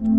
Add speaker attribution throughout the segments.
Speaker 1: जोतो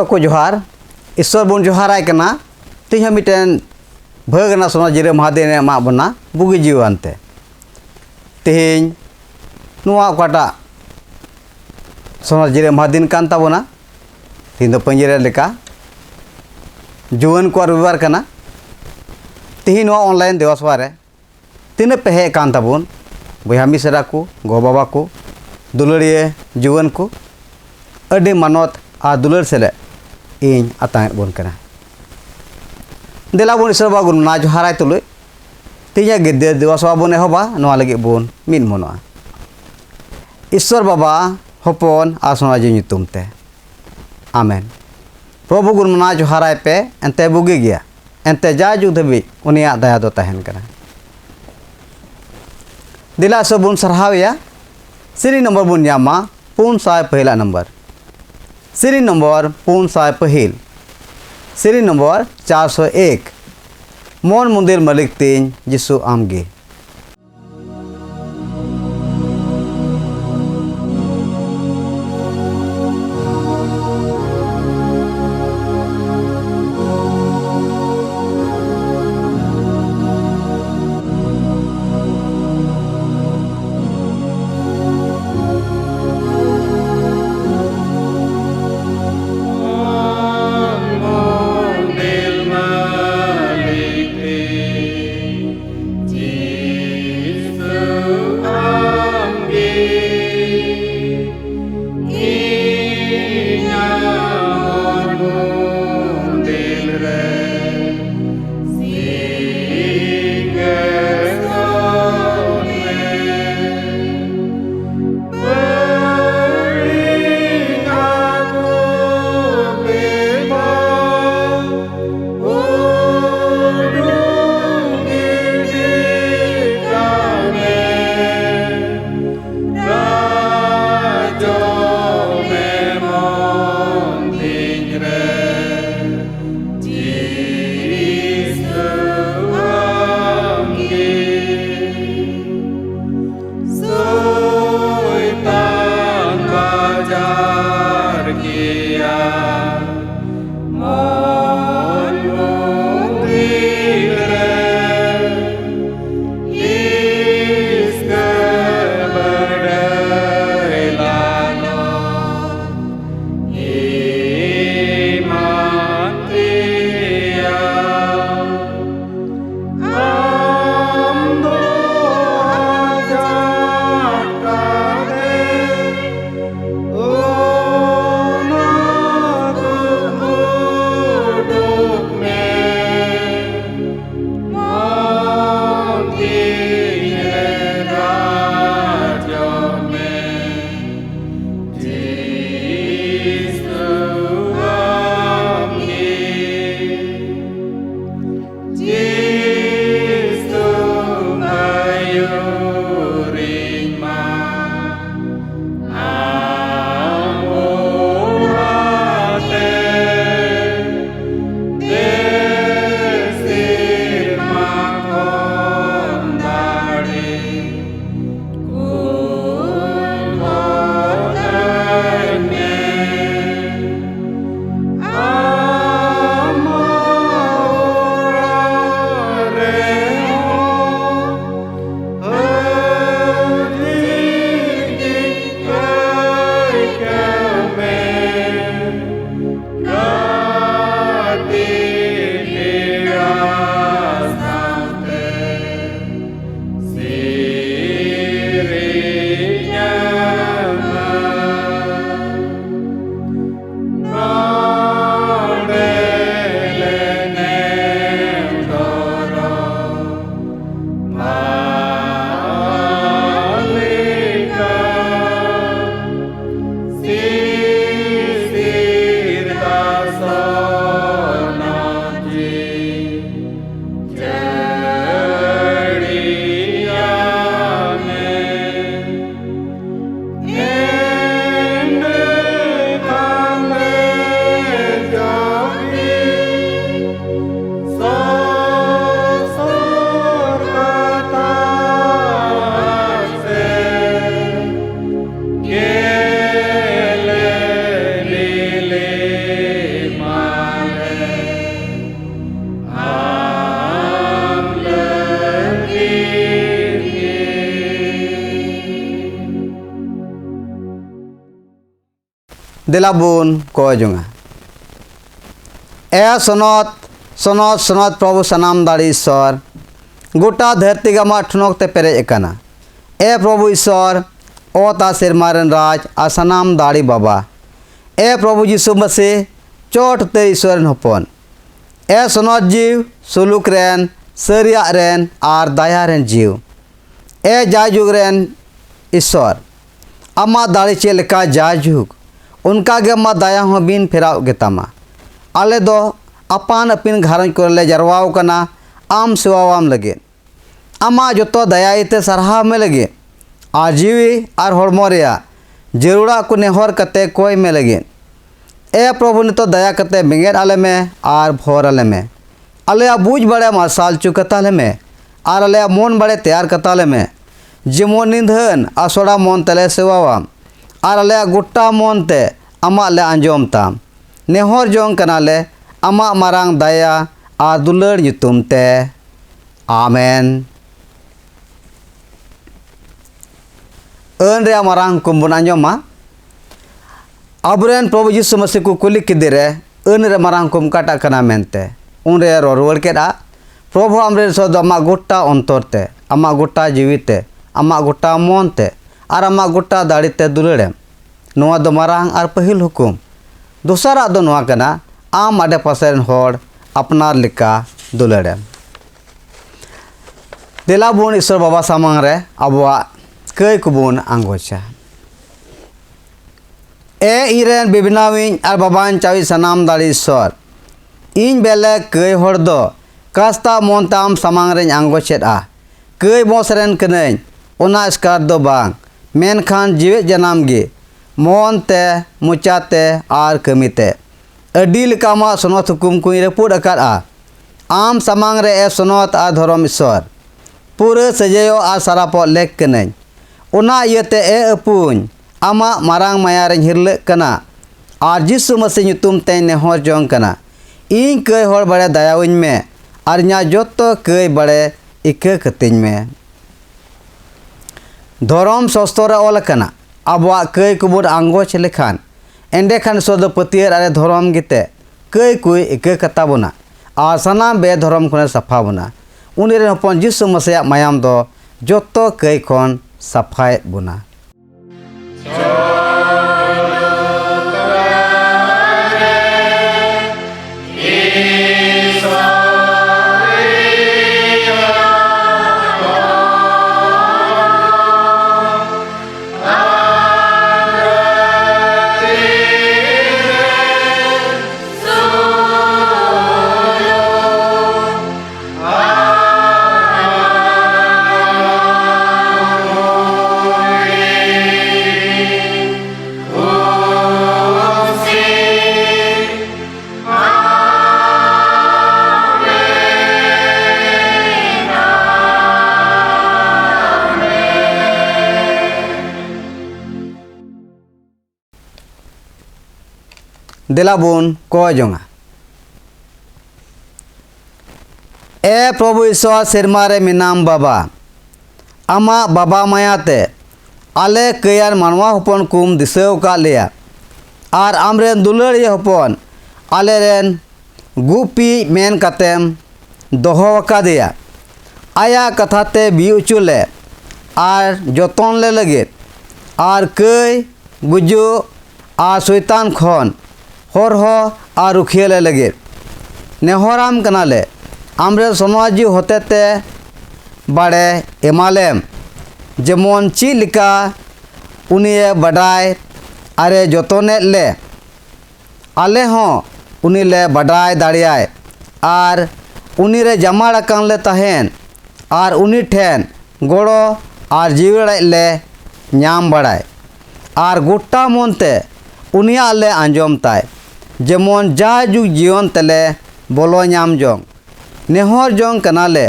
Speaker 1: को जोहार ईश्वर बन जोहाराय कना तीहा मिटेन भगना सोना जिरे महादेव ने मा बना बुगी जीवानते तेहेñ नुआ ओकाटा सोना जिरे महादिन कान ताबोना तीन दो पंजरे लेका जुवन को रविवार कना तेहेñ नुआ ऑनलाइन देवसवारे तीन पे हे कान ताबोन बया मिसरा को गो बाबा को दुलड़िए जुवन को अडी मानत आ दुलर सेले इन आतांग बोन कना देला बोन ईश्वर बाबा गुण ना जोहाराय तुलुय तीजा गिद्दे देवसवा बोन एहबा नोआ लगे बोन मिन मनोआ ईश्वर बाबा हपन आ सोना जी nyutum ते आमेन प्रभु गुण ना जोहाराय पे एंते बुगी गया एंते जा जुग धबी उनिया दया दो तहन कना दिला सब बोन सरहावया सीरी नंबर बोन ᱧᱟᱢᱟ 400 पहिला नंबर सीरी नंबर 400 पहिल सीरी नंबर 401 मोन मंदिर मालिक तीन जिसु आमगे
Speaker 2: जी
Speaker 1: दिलाबुन को जुंगा ए सनत सनत सनत प्रभु सनाम दाड़ी ईश्वर गोटा धरती गमा ठुनक ते पेरे एकना ए प्रभु ईश्वर ओ ता सिरमारन राज आ सनाम दाड़ी बाबा ए प्रभु यीशु मसीह चोट ते ईश्वर हपन ए सनत जीव सुलुक रेन सरिया रेन आर दया रेन जीव ए जायजुग रेन ईश्वर अमा दाड़ी चेलका जायजुग उनका गे अमा दया हो बिन फेराव गेतामा आले दो अपान अपिन घरन को ले जरवाव कना आम सेवावाम लगे अमा जोतो दयाइते सरहा में लगे आ जीवी आर हड़मो रेया जरूरा को नेहर कते कोई में लगे ए प्रभु ने तो दया कते बेंगेर आले में आर भोर आले में आले बूझ बड़े मासाल चुकताले में आर आले मन बड़े तैयार कताले में जेमन निधन आसोड़ा मन तले सेवावाम आर आले गोटा मन ते अमा ले आंजोम ताम नेहर जोंग कनाले अमा मारांग दया आर दुलर nyutum ते आमेन अन रे मारांग कुंबन आंजोमा अबरेन प्रभु यीशु मसीह को कुली किदिरे अन रे मारांग कुम काटा कना मेनते उन रे रोरुवर केदा प्रभु आमरे सद अमा गोटा अंतरते अमा गोटा जीविते अमा गोटा मनते आर अमा गोटा दाड़ीते दुलड़े नोआ दो मारांग आर पहिल हुकुम दूसरा दो नोआ कना आम आडे पासेन होड़ अपनार लिका दुलड़े दिलाबुन ईश्वर बाबा सामांग रे अबवा कई कुबुन आंगोचा ए इरेन बिबिनाविन आर बाबान चावी सनाम दाड़ी ईश्वर इन बेले कई होड़ दो कास्ता मोंताम सामांग रे आंगोचेदा कई बोसरेन कनें ओना स्कार दो बांग मेनखान जीवे जनाम गे मोनते मुचाते आर कमीते अडी लेकामा सनत हुकुम कुई रपुड अकादा आम सामांग रे ए सनत आ धरम ईश्वर पूरे सजयो आ सारापो लेक कनें ओना इयते ए अपुन आमा मारांग माया रे हिरले कना आर यीशु मसीह nyutum ते नेहर जोंग कना इन कई होड़ बड़े दयाविन में आर न्या जोतो कई बड़े इके कतिन में धरम शास्त्र रे ओल कना आबवा कई कुबुर आंगोच लेखान एंडे खान सद पतियर आरे धरम गिते कई कुई इके कता बुना आर सनाम बे धरम खने सफा बुना उनी रे हपन यीशु मसीह मायाम दो जोतो कई खन सफाए बुना दिलाबुन को जोंगा ए प्रभु ईश्वर सिरमारे मिनाम बाबा आमा बाबा मायाते आले कयार मानवा हपन कुम दिसेव का लिया आर आमरेन दुलड़िया हपन आले रेन गुपी मेन कतेम दोहो वकादिया आया कथाते बी उचुले आर जतन ले लगे आर कई गुजु आर शैतान खन हर हो आर रुखिये लगे नेहराम कनाले आमरे समाजी होते ते बड़े एमालेम जेमन चिलिका उनिये बडाय आरे जतने ले आले हों उनी ले बडाय दाड़ियाय आर उनी रे जमाड़ कान ले तहेन आर उनी ठेन गोड़ो आर जीवड़े ले नाम बड़ाय आर गोटा मनते उनिया ले आंजोम ताय जेमन जाजुग जीवन तले बोलो नाम जोंग नेहर जोंग कनाले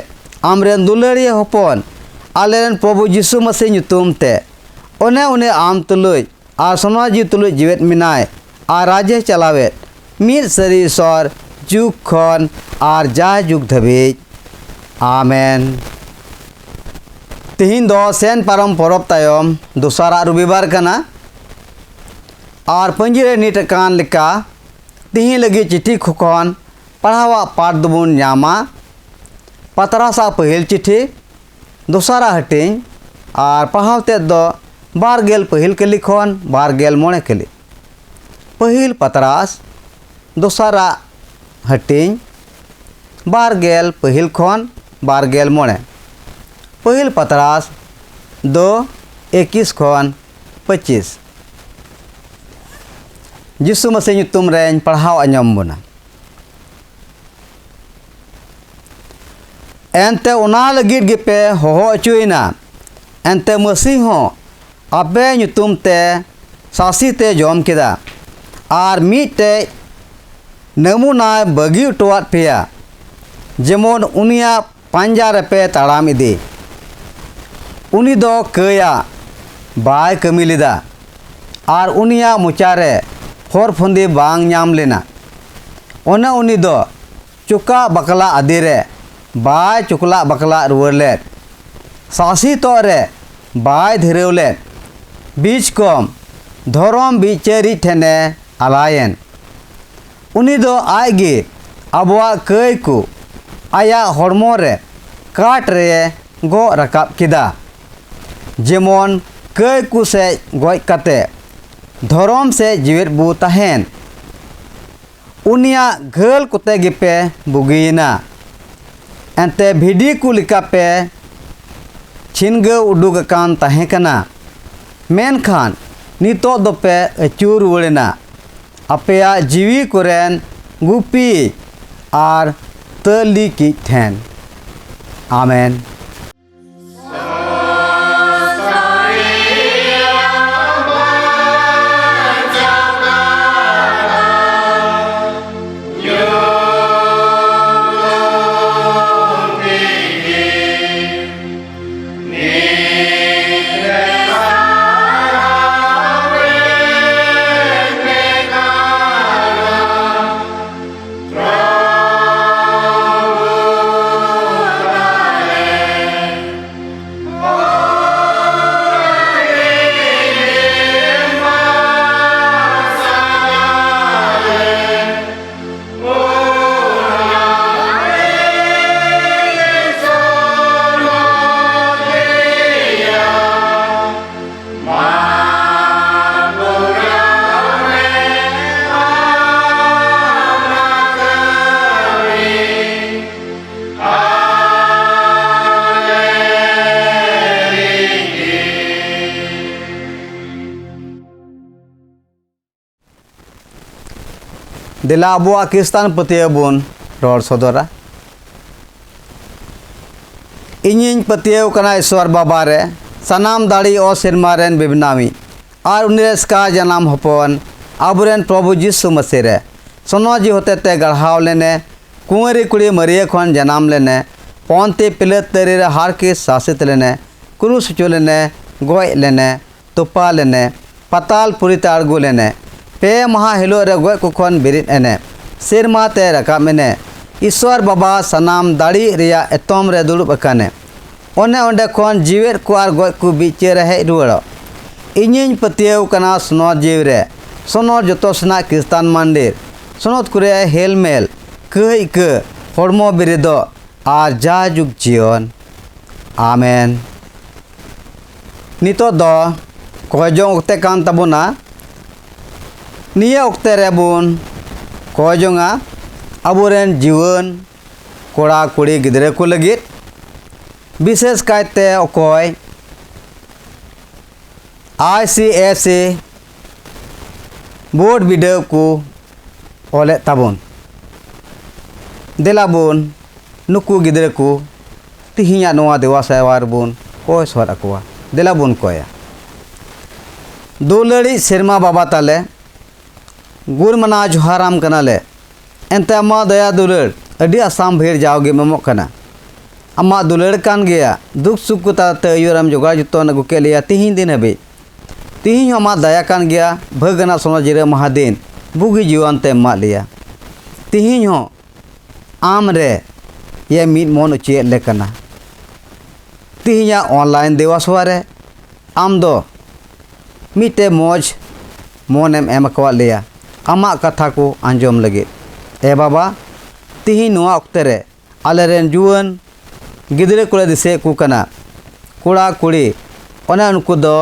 Speaker 1: आमरेन दुलड़िया हपन आलेन प्रभु यीशु मसीह nyutum ते ओने ओने आम तुलुज आर समाजी तुलुज जीवित मिनाय आर राजे चलावेत मीर सरी ईश्वर जुग खन आर जाजुग धबीज आमेन तिहिन दो सेन पारम परब तायम दोसारा रविवार कना और पंजीरे नीट कान लिका तिही लगी चिट्ठी खुखन पढ़ावा पाठ दबुन न्यामा पतरासा पहिल चिट्ठी दोसारा हटिंग और पढ़ावते दो बारगेल पहिल कली खन बारगेल मोड़े कली पहिल पतरास दोसारा हटिंग बारगेल पहिल खन बारगेल मोड़े पहिल पतरास 2:21 खन 25 यीशु मसीह nyutum रें पढ़ाव अञम बना एनते उना लगित गेपे होहो अचुइना एनते मसीह हो अबे nyutum ते सासी ते जॉम केदा और मीटे नमूना बगी उटवात पेया जेमोन उनिया पांजा रेपे ताड़ाम इदी उनी दो कया बाय कमी लेदा और उनिया मुचारे फोर फुंदी बांग ᱧᱟᱢ लेना ओना उनी दो चुका बकला अदीरे बाय चुकला बकला रुवर लेत सासी तोरे बाय धीरेव लेत बीच कम धोरम बिचेरी ठेने अलायन उनी दो आगे अबवा कई को आया हॉर्मो रे काट रे गो रकाब किदा जेमोन कई को से गोय कते धोरम से जीवित बू तहेन उनिया घल कुते गिपे बुगीना एंते भिडी को लिका पे छिनग उडुग कान तहे कना मेनखान नितो दोपे अचूर वड़ेना अपेया जीवी कोरेन गुपी और तली की ठेन आमेन। दिला अबुआ किस्तान पतिया बुन रोड सदरा इनिन पतिया कना ईश्वर बाबा रे सनाम दाड़ी ओ सिरमा रेन बिबनामी और उनिरेस्का जनाम हपन आबुरेन प्रभु यीशु मसीह रे सोनोजी होते ते गढ़ाव लेने कुंवरी कुड़ी मरिया खन जनाम लेने पौनते पिलत तेरे रे हार के शासित लेने क्रूस चो लेने गोय लेने तुपा लेने पताल पुरी ताड़गु लेने पे महा हिलो रे गोय कुखन बिरित एने सिरमा ते रका मेने ईश्वर बाबा सनाम दाड़ी रिया एतम रे दुड़ुब अकाने ओने ओंडे खन जीवेर को आर गोय को बिचे रहे रुवाड़ो इनिन पतियव कना सोनो जीव रे सोनो जतोसना क्रिस्तान मंदिर सोनोत कुरे हेलमेल कई के हड़मो बिरिदो आर जाजुग जीवन आमेन। नितो दो कोजों उक्ते कान तबुना निया उक्ते रेबुन कोजोंगा अबुरेन जीवन कोड़ा कुड़ी गिदरे को लगित विशेष कायते अकोय ICSE बोर्ड बिडव को ओले तबुन दिलाबुन नुकु गिदरे को तिहिया नोआ देवा सेवार बुन कोय सर अकुआ दिलाबुन कोया दुलड़ी सिरमा बाबा ताले गुरमना जोहाराम कनाले एनते अम्मा दया दुलड़ अडी आसाम भीड़ जाओगे ममो कना अम्मा दुलड़ कान गया दुख सुख को ताते अयुरम जोगा जुतोन अगु के लिया तिहिन दिन हबी तिहिन अम्मा दया कान गया भगना सोना जिरे महादिन बुगी जीवन ते मा लिया तिहिन हो आम रे ये मीट मन उचिए लेकना तिहिया ऑनलाइन देवा सवारे आम दो मीटे मौज मोनेम एम अकवा लेया आमा कथा को आंजोम लगे ए बाबा तिही नोआ अक्ते रे आलेरेन जुआन गिदरे को दिसे को कना कोड़ा कुड़ी ओने उनको दो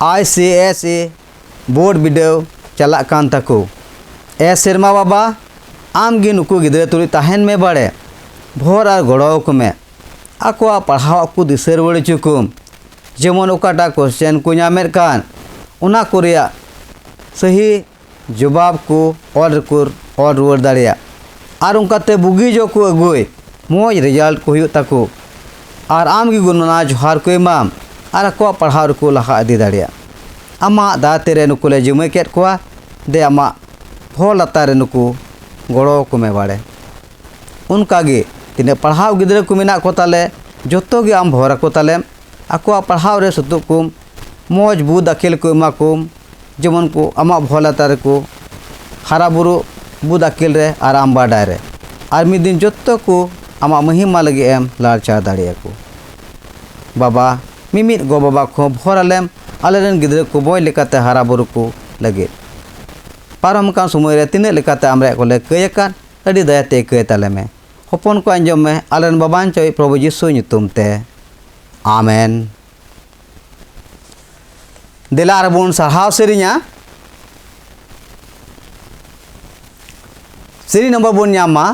Speaker 1: ICSE बोर्ड बिडेव चला कान तको ए सेरमा बाबा आम गी नुकु गिदरे तुरी ताहेन में बड़े भोर और गड़ो को में आकुआ पढ़ाव को दिसे रुवाड़ चुकुम जेमन ओकाटा क्वेश्चन को नामेर कान उना को रिया सही जवाब को और रुवाड़ दाड़िया और उनकाते बुगी जो को अगुई मोज रिजल्ट को हुई तको और आम गी गुणना जोहार को इमाम और आकुआ पढ़ाव को लहा इदी दाड़िया आमा दाते रे नुकुले जुमे केट कोआ दे आमा भोर लतारे नुकु गड़ो को में बाड़े उनका गे तीन पढ़ाव गिद्रे को मेना को ताले जोतो गे आम भोरा को ताले आकुआ पढ़ाव रे सुतुकुम मोज बुद अकेल को एमाकुम जेमन को आमा भोला तारे को हारा बुरु बुद अकेल रे और आम बाडाय रे और मिद दिन जोतो को आमा महिमा लगे एम लालचा दाड़िया को बाबा मिमित गो बाबा को भोरालेम आलेरन गिद्रे को बय लेकाते हारा बुरु को लगे पारम का समय रे तिने लेकाते आमरे को ले कय कान अडी दयाते कय ताले में हपन को आंजम में आलेन बाबान चोय प्रभु यीशु ᱧᱩᱛᱩᱢ ते आमेन दिलार बुन साहाव सेरिया सीरी नंबर बुन ᱧᱟᱢᱟ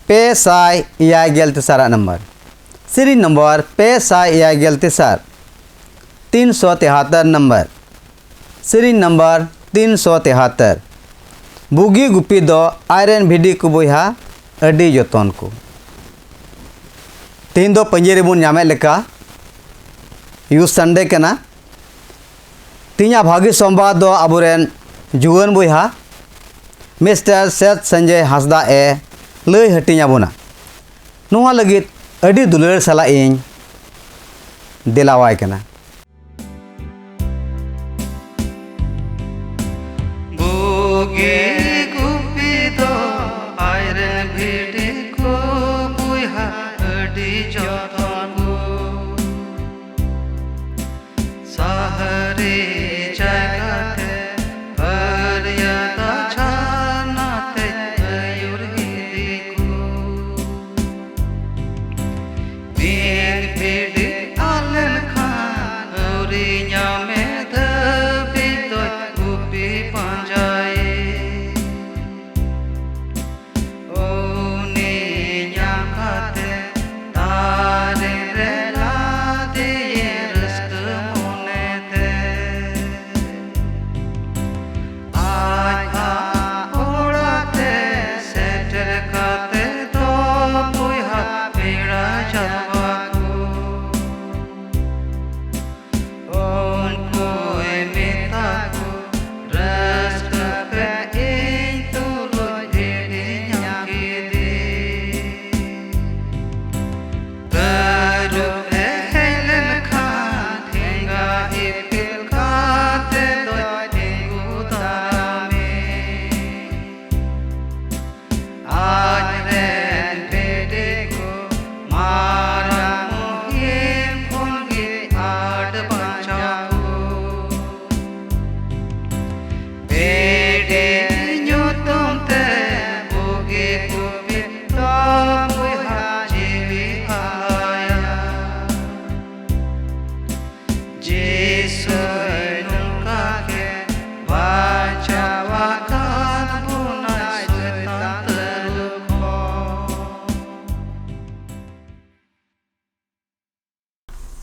Speaker 1: 583 नंबर सीरी नंबर 583 373 नंबर सीरी नंबर 373 बुगी गुपी दो आयरन भिडी को बोहा अडी जतन को तीन दो पंजेरे बुन ᱧᱟᱢᱮ लेका यू संडे कना तीना भागी सोमवार दो अबुरेन जुआन बोहा मिस्टर सेठ संजय हासदा ए लय हटिया बुना नुआ लगित अडी दुलर सला इन दिलावाय कना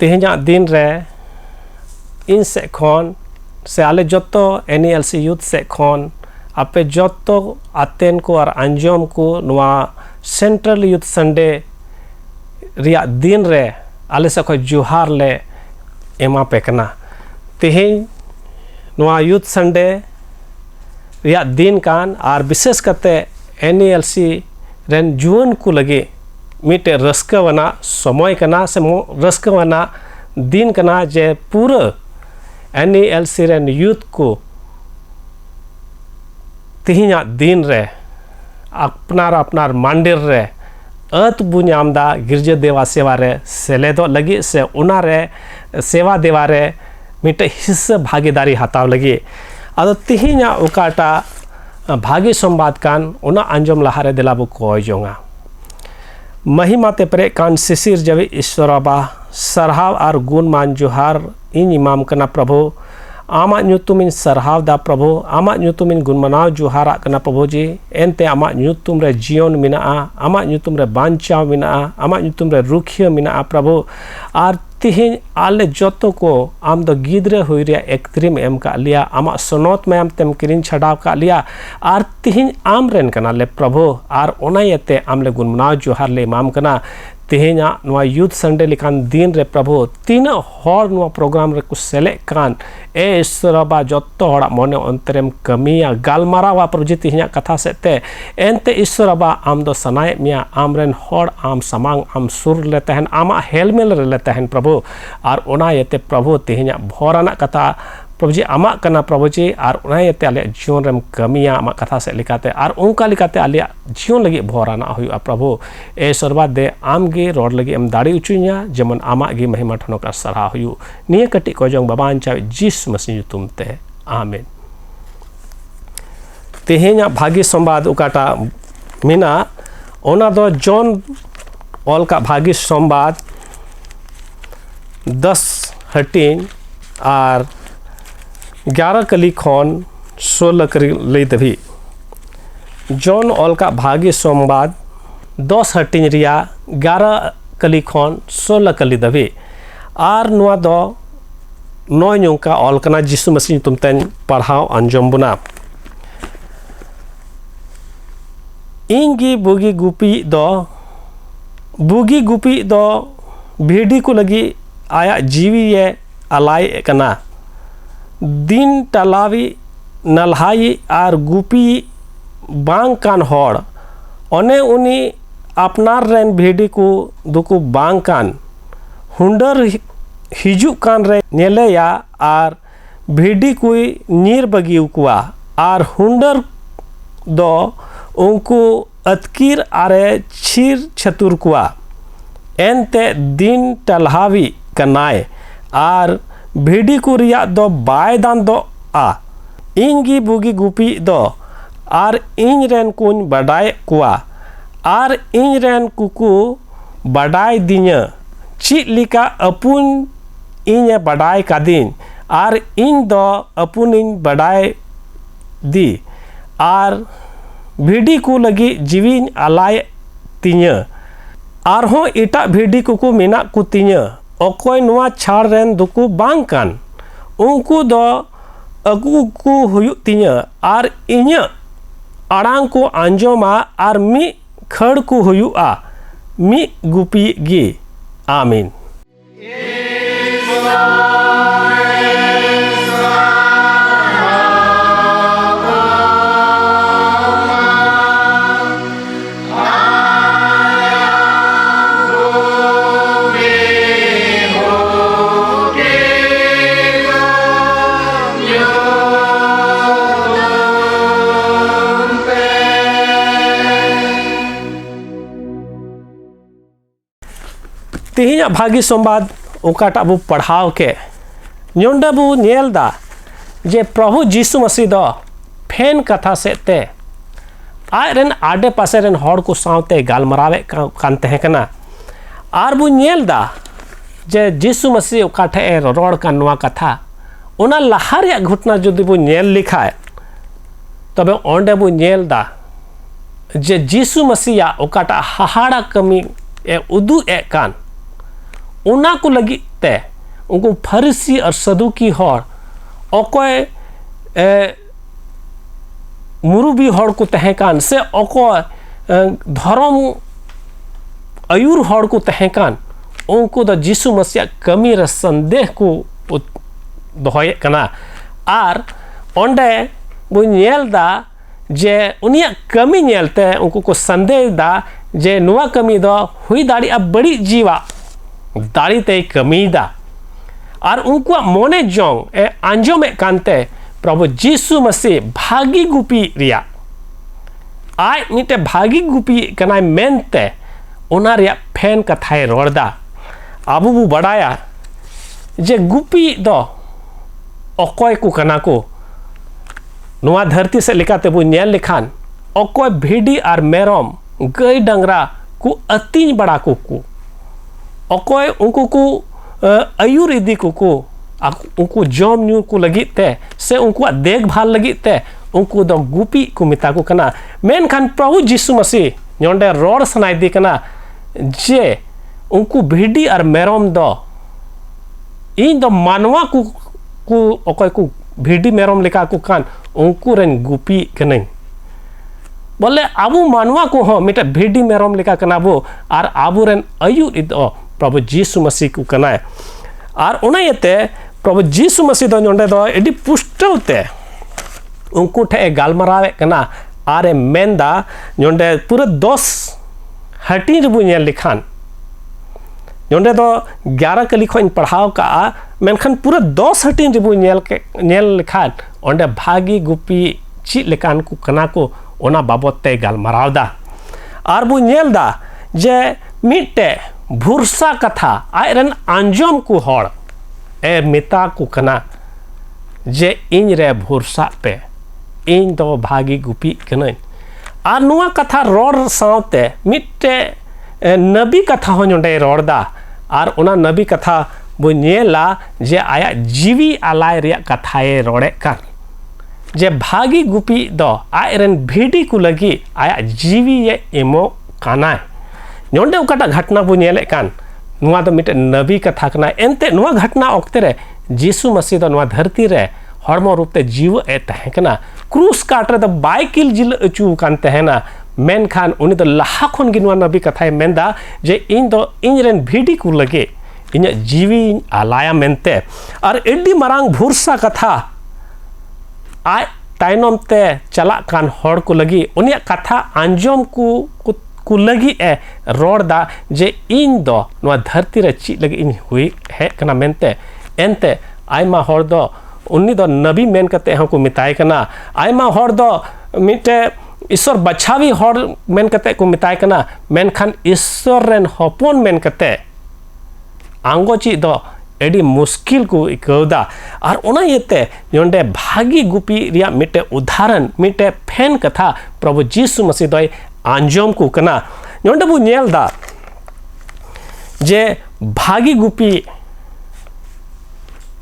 Speaker 2: तेहना दिन रे इन से खन से आले जोतो NELC यूथ से खन आपे जोतो आतेन को और अंजम को नुआ सेंट्रल यूथ संडे रिया दिन रे आले से कोई जुहार ले एमा पेकना तेहें नुआ यूथ संडे रिया दिन कान और विशेष करते NELC रेन जुवन को लगे मिटे रस्कवाना समय कना से रस्कवाना दिन कना जे पूरा NELC रेन यूथ को तिहिना दिन रे अपनार मंदिर रे अत बुनामदा गिरजा देवा सेवा रे सेलेदो लगी से उना रे सेवा देवा रे मिटे हिस्सा भागीदारी हताव लगी ᱟᱫᱚ ᱛᱤᱦᱤᱧᱟᱜ ᱚᱠᱟᱴᱟᱜ ᱵᱷᱟᱜᱤ ᱥᱚᱢᱵᱟᱫ ᱠᱟᱱ ᱚᱱᱟ ᱟᱸᱡᱚᱢ ᱞᱟᱦᱟᱨᱮ ᱫᱮᱞᱟ ᱵᱚ ᱠᱚᱭ ᱡᱚᱝᱟ। महिमाते पेरे कान शिशिर जवे ईश्वर बाबा सरहाव और गुण मान जोहार इन इमाम कना प्रभु आमा ᱧᱩᱛᱩᱢᱤᱧ ᱥᱟᱨᱦᱟᱣᱫᱟ प्रभु आमा ᱧᱩᱛᱩᱢᱤᱧ गुणमनाव जोहाराग कना प्रभु जी एनते आमा ᱧᱩᱛᱩᱢ रे जीवन मिनाआ आमा ᱧᱩᱛᱩᱢ रे बांचाव मिनाआ आमा ᱧᱩᱛᱩᱢ रे रुखिया मिनाआ प्रभु और तिहिन आले जतो को आम दो गिद्रे हुई रे एक्त्रिम एम का लिया आमा सनोत में आम तेम किरिन छड़ाव का लिया और तिहिन आम रेन कना ले प्रभु और ओनायते आम ले गुणमनाव जोहार ले इमाम कना तिहिना नवा यूथ संडे लिखान दिन रे प्रभु तीन हर नवा प्रोग्राम रे कुछ सेले कान ए ईश्वरबा जत्तो हड़ा मने अंतरेम कमिया गालमारावा प्रभु जी तिहिना कथा सेते एनते ईश्वरबा आम दो सनाय मिया आमरेन हर आम समांग आम सुर ले तहन आमा हेलमेल रे ले तहन प्रभु और ओना यते प्रभु तिहिना भोराना कथा प्रभु जी आमा कना प्रभु जी और ओना यते आले जीवन रेम कमिया आमा कथा से लिखाते और उनका लिखाते आले जीवन लगी भोराना हुआ प्रभु ए सर्वा दे आम गे रोड लगी एम दाड़ी उचु냐 जेमन आमा गे महिमा ठनो का सराह हुई निये कटी को जंग बाबा अंचा जिस मसीह तुमते आमीन। तेहेኛ भागी संवाद उकाटा मिना ओना दो जॉन ऑल का भागी संवाद 10 हटीन और 11 कली खन 16 कली लई दभी जॉन ऑल का भागी संवाद 10 हटीन रिया 11 कली खन 16 कली दभी और नुआ दो नौ का ऑल कना जिसु मसीह तुमतेन पढ़ाओ अंजम बुना इंगी बुगी गुपी दो भीड़ी को लगी आया जीवी ये अलाय कना दिन टलावी नल्हाई और गुपी बांग कान हड़ ओने उनी अपनार रेन भीड़ी को दुकु बांग कान हुंडर हिजू कान रे नेलेया और भीड़ी कोई नीर बगी उकुआ और हुंडर दो उनको अतकीर आरे छीर छतुर कुआ एनते दिन टलहावी कनाए और भीड़ी को रिया दो बाय दान दो आ इंगी बुगी गुपी दो और इन रेन कुन बडाय कुआ और इन रेन कुकु बडाय दिन्या ची लिका अपुन इन बडाय कादिन और इन दो अपुन इन बडाय दी और भीड़ी को लगी जीवीन अलाय तिन्या और हों इटा भीड़ी को मेना को तिन्या ओकोय नुआ छाड़ रेन दुकु बांग कान उनको दो अगु को हुयु तिन्या और इन्या आड़ांग को आंजोमा और मी खड़ को हुयुआ मी गुपी गी आमीन। तिहिना भागी संवाद ओकाटा बु पढ़ाव के नोंडे बु नेलदा जे प्रभु जीसु मसीह दो फेन कथा सेते आय रेन आडे पासे रेन हड़ को सावते गालमरावे कान तहे कना आर बु नेलदा जे जीसु मसीह ओकाठे रोड का नवा कथा ओना लहार या घटना जदि बु नेल लिखाय तबे ओंडे बु नेलदा जे जीसु मसीह ओकाटा हाहाड़ा कमी ए उदु ए कान उना को लगी ते उनको फरीसी और सदुकी हड़ अकोय मुरुबी हड़ को तहेकान से अकोय धर्म अयुर हड़ को तहेकान उनको द जीसु मसीह कमी र संदेह को दोहय कना आर ओंडे बु नेलदा जे उनिया कमी नेलते उनको को संदेह दा जे नुआ कमी दो हुई दाड़ी अब बड़ी जीवा दाड़ी ते कमीदा और उनको मोने जोंग ए आंजोम कानते प्रभु जीसु मसीह भागी गुपी रिया आय मिटे भागी गुपी कनाय मेनते ओना रिया फैन कथाय रोड़दा आबू बु बड़ाया जे गुपी दो अकोय को कना को नुआ धरती से लेकाते बो नेल लेखान अकोय भिडी और मेरम गाय डंगरा को अतिन बड़ा को अकोय उनको को आयुर इदी को उनको जम न्यू को लगित ते से उनको देखभाल लगित ते उनको दो गुपी को मिता को कना मेनखान प्रभु यीशु मसीह नोंडे रोड सनाई दी कना जे उनको भिडी और मेरम दो इन दो मानवा को अकोय को भिडी मेरम लेका को कान उनको रन गुपी कने बोले आबू मानवा को हो मिटा भिडी मेरम लेका कना बो और आबू रन आयुर इदो प्रभु यीशु मसीह को कना और उना येते प्रभु यीशु मसीह दो नोंडे दो एडी पुष्टते उनको ठे गालमरावे कना आरे मेंदा नोंडे पूरे 10 हटी रबु नेल लिखान नोंडे दो 11 कली खोइन पढ़ाव का मेनखान पूरे 10 हटी रबु नेल लिखान ओंडे भागी गुपी ची लेकान को कना को ओना बाबते गालमरावदा और बु नेल दा जे मिटे भुरसा कथा आयरन आंजोम को हड़ ए मिता को कना जे इन रे भुरसा पे इन दो भागी गुपी कनई और नुआ कथा रोड सावते मिटे नबी कथा हो नोंडे रोडदा और उना नबी कथा बो नेला जे आया जीवी आलाय रे कथाए रोडे कान जे भागी गुपी दो आयरन भिडी को लगी आया जीवी ये एमो कानाय नोंडे उकाटा घटना बो नेले कान नुआ दो मिटे नबी कथा कना एनते नुआ घटना ओक्ते रे यीशु मसीह दो नुआ धरती रे हड़मो रूपते जीव ए तहकना क्रूस काट रे दो बाइकिल जिल अचू कान तहना मेनखान उनी दो लहा खन गिनवा नबी कथाय मेंदा जे इन दो इंजरेन भिडी को लगे इन जीवी आलाया मेनते और एडी मरांग भुरसा कथा आ ताइनम ते चला कान हड़ को लगी उनिया कथा आंजोम को लगी ए रोड दा जे इन दो नुआ धरती रे ची लगी इन हुई है कना मेनते एनते आयमा हड़ दो उन्नी दो नबी मेन कते हमको मिताय कना आयमा हड़ दो मिटे ईश्वर बछावी हड़ मेन कते को मिताय कना मेनखान ईश्वर रेन हपन मेन कते आंगोची दो एडी मुश्किल को इकौदा और उना येते नोंडे भागी गुपी रिया मिटे उदाहरण मिटे फैन कथा प्रभु यीशु मसीह दो आंजोम को कना नोंडे बु नेल दा जे भागी गुपी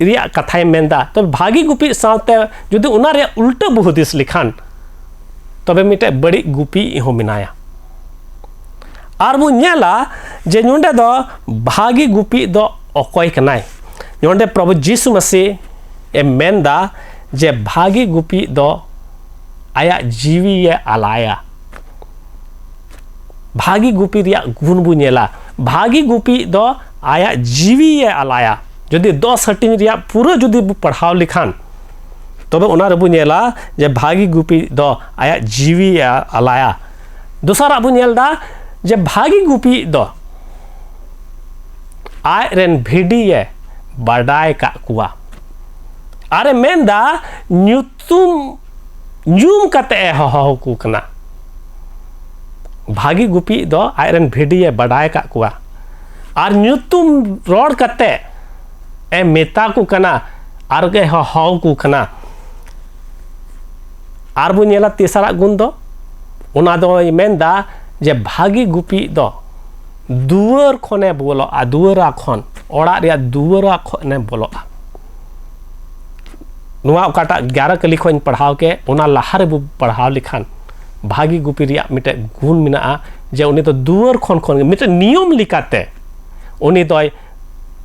Speaker 2: रिया कथाय मेंदा तो भागी गुपी सावते जुदी उना रे उल्टा बहुदिस लिखान तबे मिटे बड़ी गुपी हो मिनाया और बु नेला जे नोंडे दो भागी गुपी दो अकोय कनाय नोंडे प्रभु यीशु मसीह ए मेंदा जे भागी गुपी दो आया जीवी ये आलाया भागी गुपी रिया गुण बु नेला भागी गुपी दो आया जीवी ये आलाया जदि 10 हटिंग रिया पूरा जदि पढ़ाव लिखान तबे उना रबु नेला जे भागी गुपी दो आया जीवी आलाया दूसरा बु नेलदा जे भागी गुपी दो आय रेन भिडी ये बडाय का कुआ अरे मेंदा न्यूम कते हो को कना भागी गुपी दो आय रेन भिडी ये बडाय का कुआ और न्यूतुम रोड कते ए मेता को कना आर गे हो को कना आर बु नेला तीसरा गुण दो उना दो मेंदा जे भागी गुपी दो दुआर खने बोलो आ दुआरा खन ओड़ा रे दुआरा खने बोलो नुआ ओकाटा 11 कली खोइन पढ़ाव के उना लहार बु पढ़ाव लिखान भागी गुपी रिया मिटे गुण मिना जे उनी तो दुआर खन मिटे नियम लिकाते उनी दोय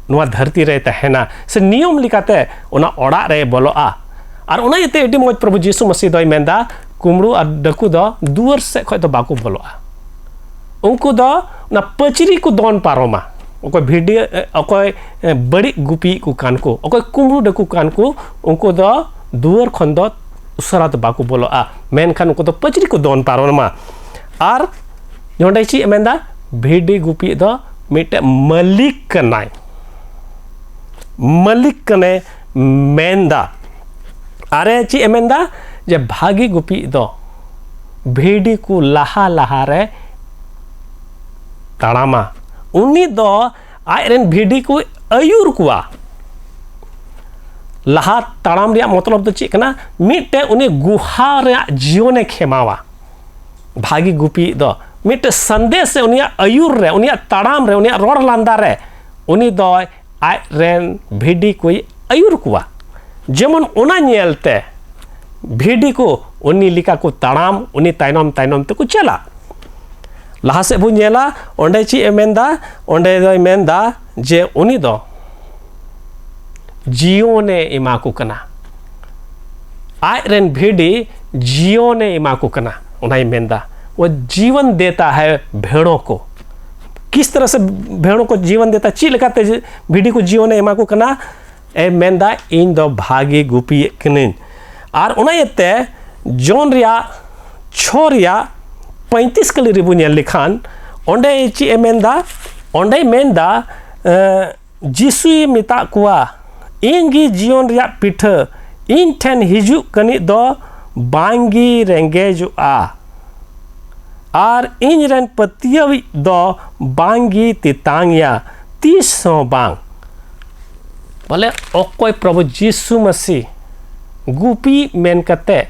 Speaker 2: नुआ धरती रे तहना से नियम लिकाते उना ओड़ा रे बोलो और उना येते एडी मोज प्रभु यीशु मसीह दोय मेंदा कुमड़ू और डकू दो दुआर से खय तो बाको बोलो उनको दो ना पचरी को दोन पारोमा ओको भिडी ओको बड़ी गुपी को कान को ओको कुमड़ू डकू कान को उनको दो दुआर खन दो उसरा तो बाको बोलो मेन खान उनको तो पचरी को दोन पारोमा और नोंडे ची मेंदा भिडी गुपी दो मिटे मलिक कनाय मलिक कने मेंदा अरे ची मेंदा जे भागी गुपी दो भिडी को लहा लहा रे ताड़ामा उन्नी दो आयरन भिडी को आयुर कुआ लहा ताड़ाम रिया मतलब तो चेक कना मिट्टे उन्हें गुहा रिया जीवने खेमावा भागी गुपी दो मिट्टे संदेश से उन्हें अयुर रे उन्हें ताड़ाम रे उन्हें रोड लांदा रे उन्हें दो आय रेन भिडी कोई अयुर कुआ जेमन उना नेलते भिडी को उन्हीं लिका को ताड़ाम उन्हीं ताइनम ताइनम ते को चला लहा से बुन नेला ओंडे ची एमेंदा ओंडे दो एमेंदा जे उन्हीं दो जियो ने इमा को कना आय रेन भिडी जियो ने इमा को कना उन्हें मेंदा वो जीवन देता है भेड़ों को किस तरह से भेड़ों को जीवन देता ची लगाते भिडी को जियो ने इमा को कना ए मेंदा इन दो भागी गुपी कनिन और उन्हें जोन रिया छोरिया 35 कली रिबू नेल लिखान ओंडे ची एमेंदा ओंडे मेंदा जिसुई मिता कुआ इंगी जीवन रिया पिठ इन ठेन हिजू कनी दो बांगी रेंगेजुआ और इन रेन पतियवी दो बांगी तितांगिया 300 बांग बोले ओकोय प्रभु जीसु मसीह गुपी मेन कते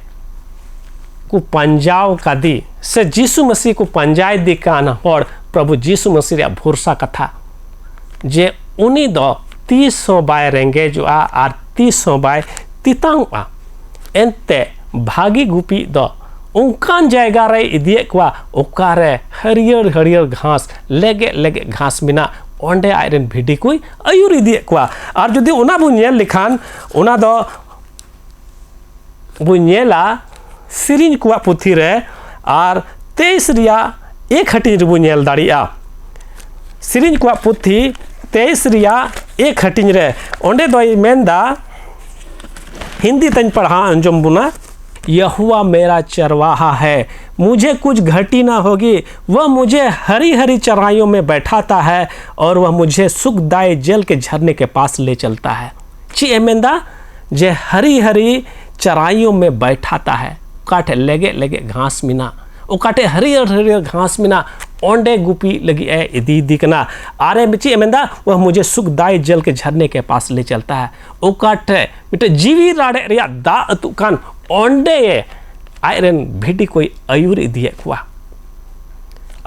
Speaker 2: को पंजाव कादी से जीसु मसीह को पंजाय दी कान और प्रभु जीसु मसीह रे भरोसा कथा जे उनी दो 300 बाय रेंगेजुआ और 300 बाय तितांगआ एंते भागी गुपी दो उनकान जायगा रे इदिए कुआ ओकारे हरियर हरियर घास लेगे लेगे घास मिना ओंडे आयरन भिडी कोई अयुर इदिए कुआ और जदि उना बु नेल लिखान उना दो बु नेला सिरिंज कुआ पुथी रे और 23 रिया एक हटी बु नेल दाड़िया सिरिंज कुआ पुथी 23 रिया एक हटिंग रे ओंडे दो मेंदा हिंदी तन पढ़ा अंजुम बुना यहोवा मेरा चरवाहा है मुझे कुछ घटी ना होगी वह मुझे हरी हरी चराइयों में बैठाता है और वह मुझे सुखदायी जल के झरने के पास ले चलता है ची एमेंदा जे हरी हरी चराइयों में बैठाता है काटे लेगे लेगे घास मिना ओ काटे हरियर हरियर घास मिना ओंडे गुपी लगी ए इदी दिकना आरे बिची एमेंदा वह मुझे सुखदायी जल के झरने के पास ले चलता है ओ काटे मिटे जीवी राडे रिया दा अतुकान ओंडे आयरन भिडी कोई अयुर इदिए कुआ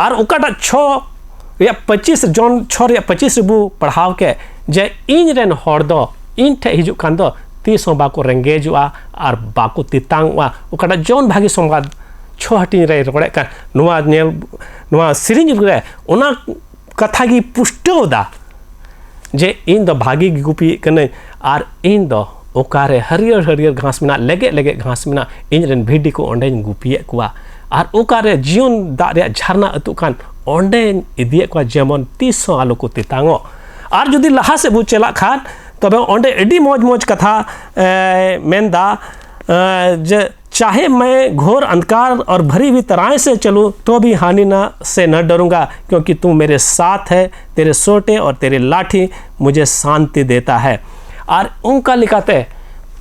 Speaker 2: और उकाटा 6 या 25 जोन 6 या 25 रिबू पढ़ाव के जे इन रेन हर दो इन ठे हिजु कान दो 300 बाको रेंगेजुआ और बाको तितांगवा उकाटा जोन भागी संवाद 6 हटिन रे रोड़े का नुआ नेल नुआ सिरिंज रे ओना कथा की पुष्टोदा जे इन दो भागी गुपी कने और इन दो ओकारे हरियर हरियर घास मिना लेगे लेगे घास मिना इन रेन भिडी को ओंडे गुपिए कुआ और ओकारे जीवन दा रे झरना अतुकान ओंडे इदिए कुआ जेमन 300 आलो को तितांगो और जदि लहा से बु चला खान तबे ओंडे एडी मौज मौज कथा मेंदा जे चाहे मैं घोर अंधकार और भरी हुई तराएं से चलूं तो भी हानि न से न डरूंगा क्योंकि तू मेरे साथ है तेरे सोटे और तेरे लाठी मुझे शांति देता है और उनका लिखाते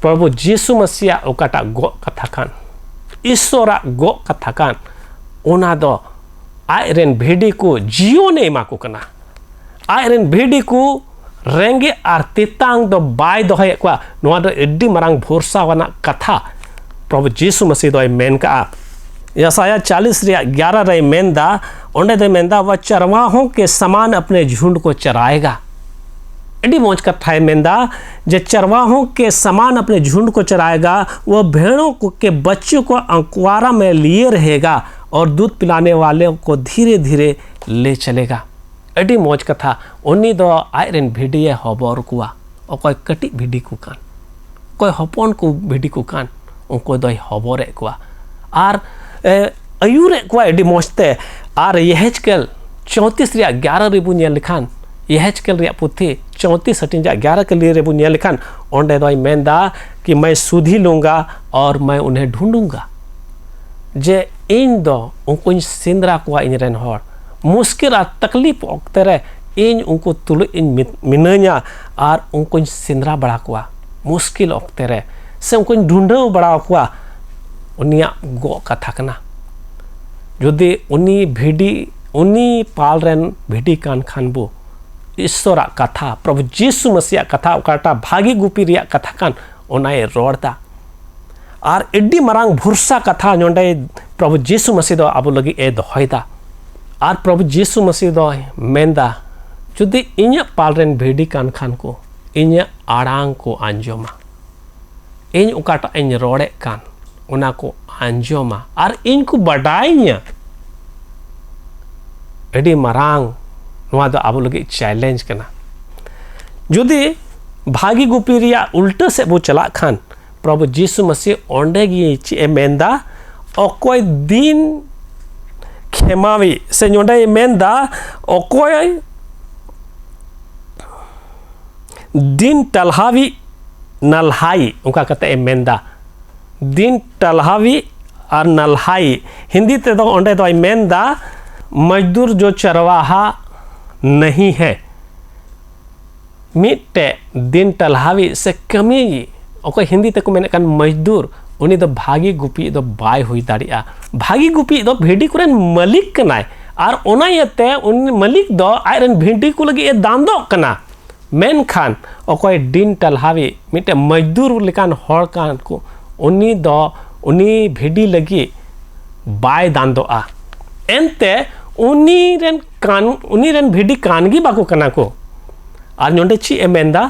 Speaker 2: प्रभु जीसु मसीहा ओकाटा गो कथाकान ईश्वरा गो कथाकान ओना दो आयरन भिडी को जियो ने एमा को कना आयरन भिडी को रेंगे और तितांग दो बाय दो है कुआ नोआ दो एडी मरांग भरोसा वाला कथा प्रभु जीसु मसीह दो मेन का यसाया 40 रे 11 रे मेंदा ओंडे दे मेंदा वह चरवाहों के समान अपने झुंड को चराएगा एडी मौज कथा है मेंदा जे चरवाहों के समान अपने झुंड को चराएगा वह भेड़ों के बच्चों को अंकुआरा में लिए रहेगा और दूध पिलाने वाले को धीरे धीरे ले चलेगा एडी मौज कथा उन्नी दो आयरन भिडी हबर कुआ और कटी भिडी को कान कोई हपन को भिडी को कान उनको दो हबरे कुआ और अयुरे कुआ एडी मौजते और यहेजकेल 34 रे 11 रिबू नेल लिखान यहेजकेल रे पुथी 34 हटिन 11 के लिए रिबू नेल लिखान ओंडे दो मेंदा कि मैं सुधी लूंगा और मैं उन्हें ढूंढूंगा जे इन दो उनको सिंद्रा कुआ इन रेन हर मुश्किल और तकलीफ ओक्ते रे इन उनको तुलु इन मिनाया और उनको सिंद्रा बड़ा कुआ मुश्किल ओक्ते रे से उनको ढूंढो बड़ा कुआ उनिया गो कथा कना जुदी उनी भिडी उनी पाल रेन भिडी कान खानबो ईश्वरा कथा प्रभु जीसु मसीहा कथा ओकाटा भागी गुपी रिया कथा कान ओनाय रोड़दा और एडी मारांग भरसा कथा नोंडे प्रभु जीसु मसीह दो आबो लगी ए दोहयदा और प्रभु जीसु मसीह दो मेंदा जुदी इन्या पालरेन भेड़ी कान खान को इन्या आड़ांग को आंजोमा इन उकाटा इन रोड़े कान उना को आंजोमा और इनको बडाइया एडी मारांग नोआ दो आबो लगी चैलेंज कना जुदी भागी गुपी रिया उल्टा से वो चला खान प्रभु जीसु मसीह ओंडे गी ची मेंदा ओकोय दिन खेमावी से नोंडे मेंदा ओकोय दिन टलहावी नलहाई उनका कहते हैं मेंदा दिन टलहावी और नलहाई हिंदी ते तो ओंडे तो मेंदा मजदूर जो चरवाहा नहीं है मिट्टे दिन टलहावी से कमी ओको हिंदी ते को मेने कान मजदूर उनी दो भागी गुपी दो बाय हुई दाड़िया भागी गुपी दो भेड़ी कुरेन मलिक कनाय और ओना यते उन मलिक दो आयरन भेड़ी को लगी ए दांदो कना मेनखान ओकोय दिन टलहावी मिट्टे मजदूर लेकान हर कान को उनी दो उनी भेड़ी लगी बाय दांदोआ एनते उनी रेन भेड़ी कानगी बाको कना को और नोंडे ची एमेंदा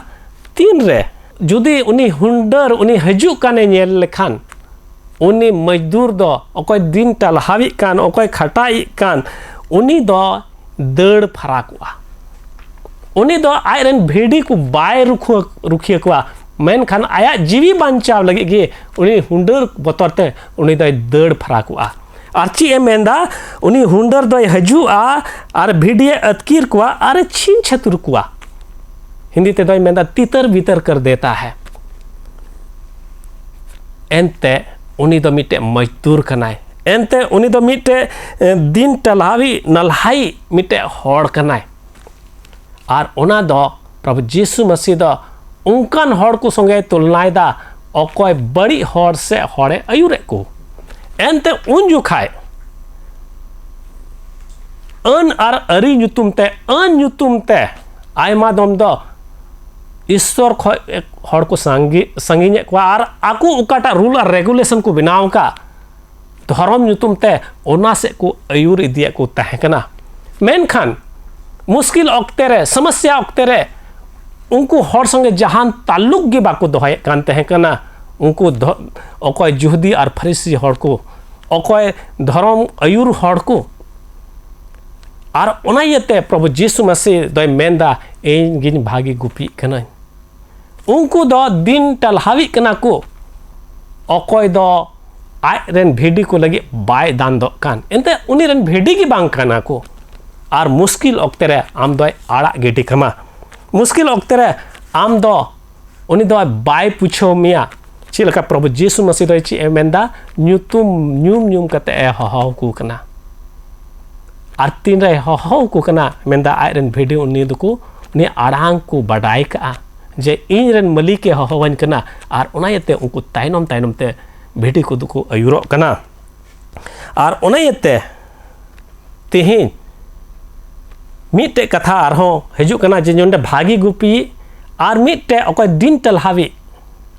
Speaker 2: तीन रे जुदी उनी हुंडर उनी हजू काने नेल लेखान उनी मजदूर दो ओकोय दिन टलहावी कान ओकोय खटाई कान उनी दो दड़ फराकुआ उनी दो आयरन भेड़ी को बाय रुखिए कुआ मेनखान आया जीवी बांचाव लगे गे उनी हुंडर बतरते उनी दो दड़ फराकुआ और ची एमेंदा उनी हुंडर दो हजूआ और भेड़िए अतकीर कुआ और छीन छतुर कुआ हिंदी ते दो मेंदा तितर बितर कर देता है एनते उनी दो मिटे मजदूर कनाय एनते उनी दो मिटे दिन टलहावी नलहाई मिटे हड़ कनाय और ओना दो प्रभु जीसु मसीह दो उनकान हड़ को संगे तुलनायदा ओकोय बड़ी हड़ से हड़े अयुरे को एनते उन जुखाय अन और अरी नुतुमते अन नुतुमते आयमा दम दो ईश्वर हड़ को संगिने को और आकु उकाटा रूल और रेगुलेशन को बनाव का धर्म नुतुमते ओना से को अयुर इदिया को तहकना मेनखान मुश्किल अक्ते रे समस्या अक्ते रे उनको हर संगे जहान ताल्लुक गे बाको दोहाय कान तहकना उनको ओकोय जुहदी और फरीसी हड़ को ओकोय धर्म अयुर हड़ को और ओना येते प्रभु जीसु मसीह दो मेंदा इन गिन भागी गुपी कना उनको दो दिन टलहावी कना को ओकोय दो आयरन भेड़ी को लगे बाय दान दो कान एनते उनी रन भेड़ी की बांग कना को और मुश्किल अक्ते रे आम दो आड़ा गेटी कमा मुश्किल अक्ते रे आम दो उनी दो बाय पूछो मिया चिलका प्रभु जीसु मसीह दो ची मेंदा न्यूम कते ए हहाव को कना और तीन रे हहाव को कना मेंदा आयरन भेड़ी उनी दो को ने आड़ांग को बडाई का जे इन रन मलिक के हहावन कना और ओना यते उनको तायनम ते भेड़ी को दुको अयुरो कना और ओना यते तिहिन मिट्टे कथा आरहों हजू कना जे नोंडे भागी गुपी और मिट्टे ओकोय दिन टलहावी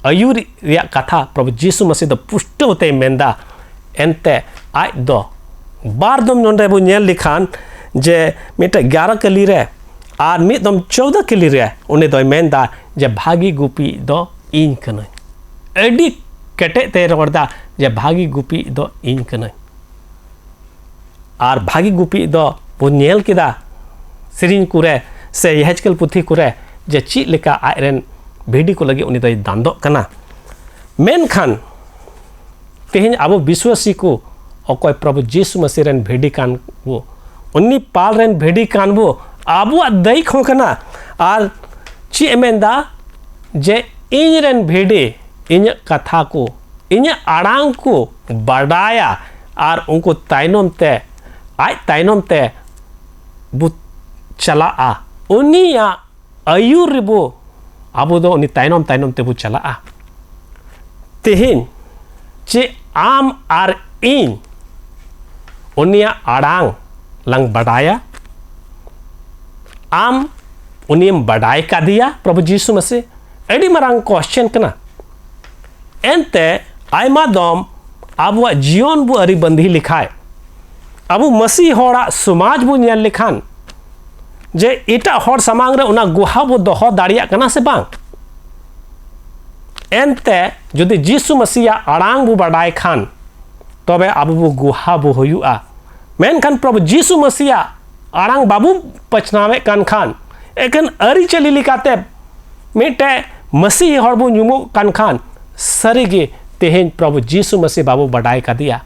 Speaker 2: अयुर रिया कथा प्रभु जीसु मसीह दो पुष्ट होते मेंदा एनते आज दो बार दम नोंडे बो नेल लिखान जे मिट्टे 11 कली रे और मिट दम 14 कली रे उन्हें दो मेंदा जे भागी गुपी दो इन कना एडी कटे ते रोड़दा जे भागी गुपी दो इन कना और भागी गुपी दो बो नेल किदा सिरिन कुरे से यहजकल पुथी कुरे जे ची लेका आयरन भेड़ी को लगे उनी दो दांदो कना मेनखान तेहिन आबो विश्वासी को ओकोय प्रभु जीसु मसीह रेन भेड़ी कान वो उन्नी पाल रेन भेड़ी कान वो आबो दई खो कना और ची एमेंदा जे इन रेन भेड़ी इन कथा को इन आड़ांग को बडाया और उनको तायनम ते बु चला आ उनिया अयुर रिबो आबो दो उनी तायनम ते बु चला आ तेहिन चे आम आर इन उनिया आड़ांग लंग बडाया आम उनियम बडाय का दिया प्रभु जीसु मसीह एडी मरांग क्वेश्चन कना एनते आयमा दम आबुआ जीवन बु अरी बंधी लिखाय अबु मसी होड़ा समाज बु नेल लिखान जे एटा होड़ समांग रे उना गुहा बु दोहो दाड़िया कना से बांग एनते जुदी जीसु मसीहा आड़ांग बु बड़ाय खान तबे आबु बु गुहा बु हुयुआ मेनखान प्रभु जीसु मसीहा आड़ांग बाबू पछनावे कान खान एखन अरी चली लिकाते मिटे मसीह हर बु नुमु कान खान सरीगे तेहेन प्रभु जीसु मसीह बाबू बड़ाय का दिया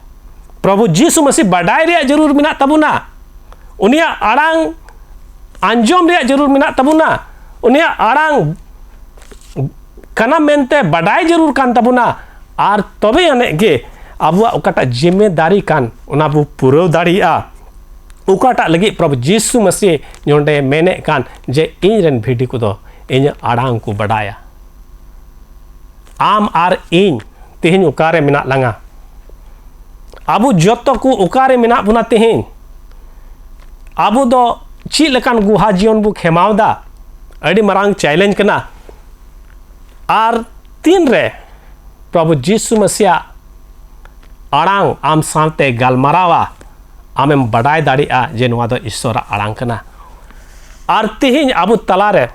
Speaker 2: प्रभु जीसु मसीह बड़ाय रे जरूर मिना तबुना उनिया आड़ांग आंजोम रे जरूर मिना तबुना उनिया आड़ांग कना मेनते बड़ाय जरूर कान तबुना आर तबे अने गे आबुआ उकाटा जिम्मेदारी कान उना बु पुरव दाड़िया उकाटा लगी प्रभु जीसु मसीह नोंडे मेने कान जे इन भिडी को दो इन आड़ांग को बड़ाया आम आर इन तेहिन उकारे मिना लंगा आबु जत्तो को उकारे मिना बुना तेहिन आबु दो ची लकान गुहा जीवन बु खेमावदा अड़ी मरांग चैलेंज कना आर तीन रे प्रभु जीसु मसीहा आड़ांग आम सामते गालमारावा आमेम बड़ाय दाड़िया जे नोआ दो ईश्वरा आड़ांग कना आर तिहिन आबु तलारे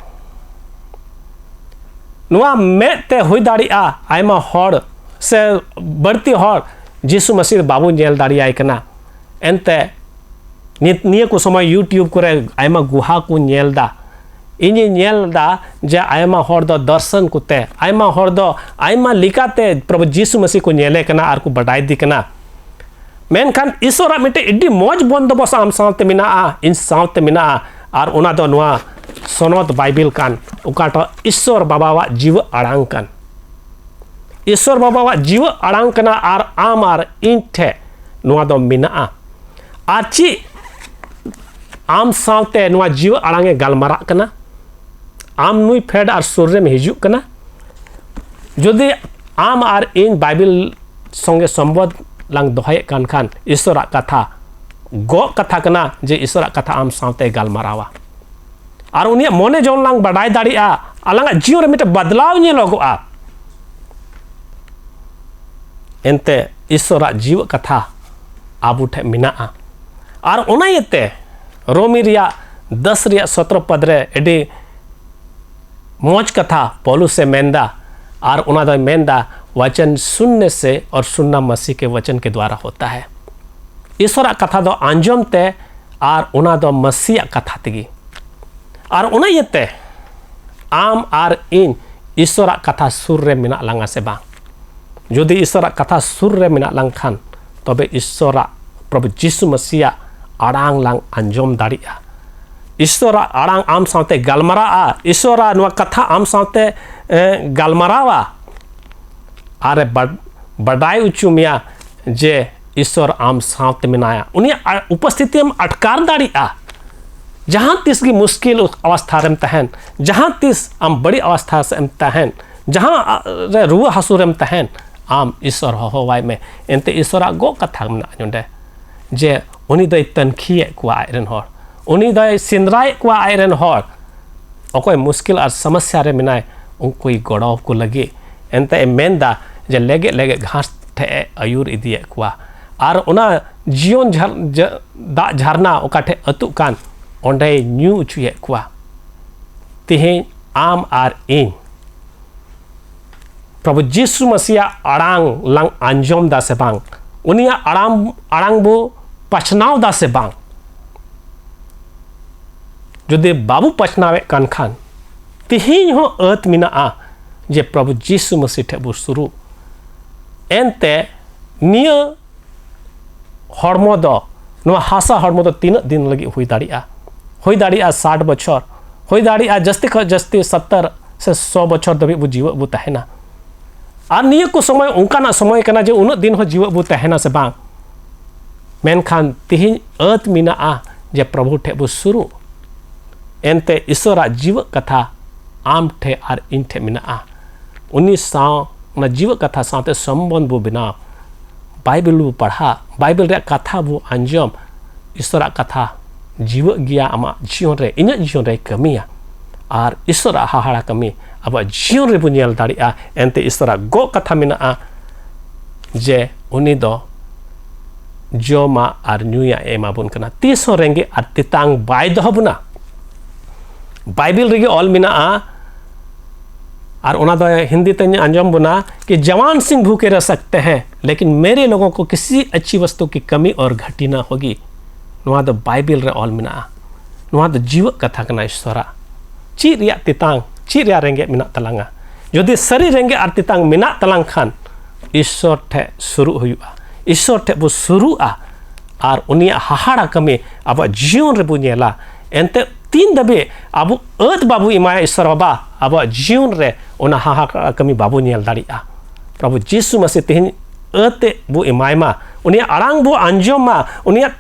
Speaker 2: नोआ मेते हुई दाड़िया आयमा होड़ से बढ़ती होड़ जीसु मसीह बाबू नेल दाड़ियाय कना एनते निये को समय यूट्यूब करे आयमा गुहा को नेलदा इनी नेलदा जे आयमा होड़ दो दर्शन कुते आयमा होड़ दो आयमा लिकाते प्रभु जीसु मसीह को नेले कना आर को बड़ाय दी कना मेनखान ईश्वरा मिटे इड्डी मौज बंदोबस्त आम सावते मिना इन सावते मिना आर उना दो नोआ सोनोत बाइबिल कान उकाटो ईश्वर बाबावा जीव आड़ांग कान ईश्वर बाबावा जीव आड़ांग कना आर आम आर इन ठे नोआ दो मिना आची आम सावते नोआ जीव आड़ांगे गालमारा कना आम नुई फेड आर सुर में हिजू कना जुदी आम आर इन बाइबिल संगे संबंध लांग दोहाय कान खान ईश्वरा कथा गो कथा कना जे ईश्वरा कथा आम सावते गालमारावा आर उनिया मोने जोन लांग बड़ाय दाड़िया आलांगा जीवन रे मिटे बदलाव ने लगोआ एनते ईश्वरा जीव कथा आबू ठे मिना आर उना येते रोमी रिया 10 रिया 17 पद रे एडी मौज कथा पौलुस से मेंदा आर उना दो मेंदा वचन सुनने से और सुनना मसीह के वचन के द्वारा होता है ईश्वरा कथा दो आंजोम ते आर उना दो मसीह कथा तिगी आर उना येते आम आर इन ईश्वरा कथा सुर रे मिना लांगा से बा जुदी ईश्वरा कथा सुर रे मिना लांग खान तबे ईश्वरा प्रभु जीसु मसीह आड़ांग लांग आंजोम दाड़िया ईश्वरा आड़ांग आम सावते गालमारा ईश्वरा नुआ कथा आम सावते गालमारावा आरे बड़ाई उचुमिया जे ईश्वर आम सावते मिनाया उन्हें उपस्थिति में अटकार दाड़िया जहाँ तीस की मुश्किल अवस्था रेम तहन जहाँ तीस आम बड़ी अवस्था से एम तहन जहाँ रुआ हसुर एम तहन आम ईश्वर हो वाई में एनते ईश्वरा गो कथा में आजुंडे जे उनी दो तनखिए को आयरन होर उनी दो सिंदराय को आयरन होर अकोय मुश्किल और समस्या रे मिनाय उनको गड़ाव को लगे एनते मेनदा जे लेगे लेगे घास ठे आयुर इदिए कुआ आर उना जीवन दा झरना ओकाठे अतु कान ओंडे न्यू उचुए कुआ तिहें आम आर इन प्रभु जीसु मसीह आड़ांग लांग आंजोम दा से बांग उनिया आड़ांग बो पछनाव दा से बांग जुदे बाबू पछनावे कान खान तिहिं हो अत मिना जे प्रभु जीसु मसीह ठे बो शुरू एनते निया हड़मो दो नवा हासा हड़मो दो 3 दिन लगी हुई दाड़िया 60 बछर हुई दाड़िया जस्ती ख जस्ती 70 से 100 बछर दबी बु जीव बु तहना आर निया को समय उनका समय कना जे उन दिन हो जीव बु तहना से बांग मेनखान तिहिं अत मिना जे प्रभु ठे बु शुरू एनते ईश्वरा जीव कथा आम ठे आर इन ठे मिना उन्नी साव ना जीव कथा साथे संबंध बो बिना बाइबल बो पढ़ा बाइबल रे कथा बो आंजम ईश्वरा कथा जीव गिया आमा जीवन रे इन्या जीवन रे कमिया आर ईश्वर हाहाड़ा कमी अब जीवन रे बुनियल दाड़िया एनते ईश्वर गो कथा मेना जे उनी दो जोमा आर न्यूया एमाबुन कना तीसो रेंगे आर तितांग बाय दहबुना बाइबल रेगे ऑल मिना और उना दो हिंदी तक अंजम बुना कि जवान सिंह भूखे रह सकते हैं लेकिन मेरे लोगों को किसी अच्छी वस्तु की कमी और घटी ना होगी। नुआ दो बाइबल रे ऑल मिना नुआ दो जीव कथा कना ईश्वरा ची रिया तितांग ची रिया रेंगे मिना तलांगा यदि सरी रेंगे और तितांग मिना तलांग खान ईश्वर ठे शुरू हुआ ईश्वर ठे बो शुरू और उनिया हाहाड़ा कमी अब जीवन रे बुनियला एनते तीन दबे अब अत बाबू इमाया ईश्वर बाबा अब जीवन रे उना हाहाड़ा कमी बाबू नियल दाड़िया प्रभु जीसु मसीह तेहन अते बो इमायमा उनिया आड़ांग बो आंजोमा उनिया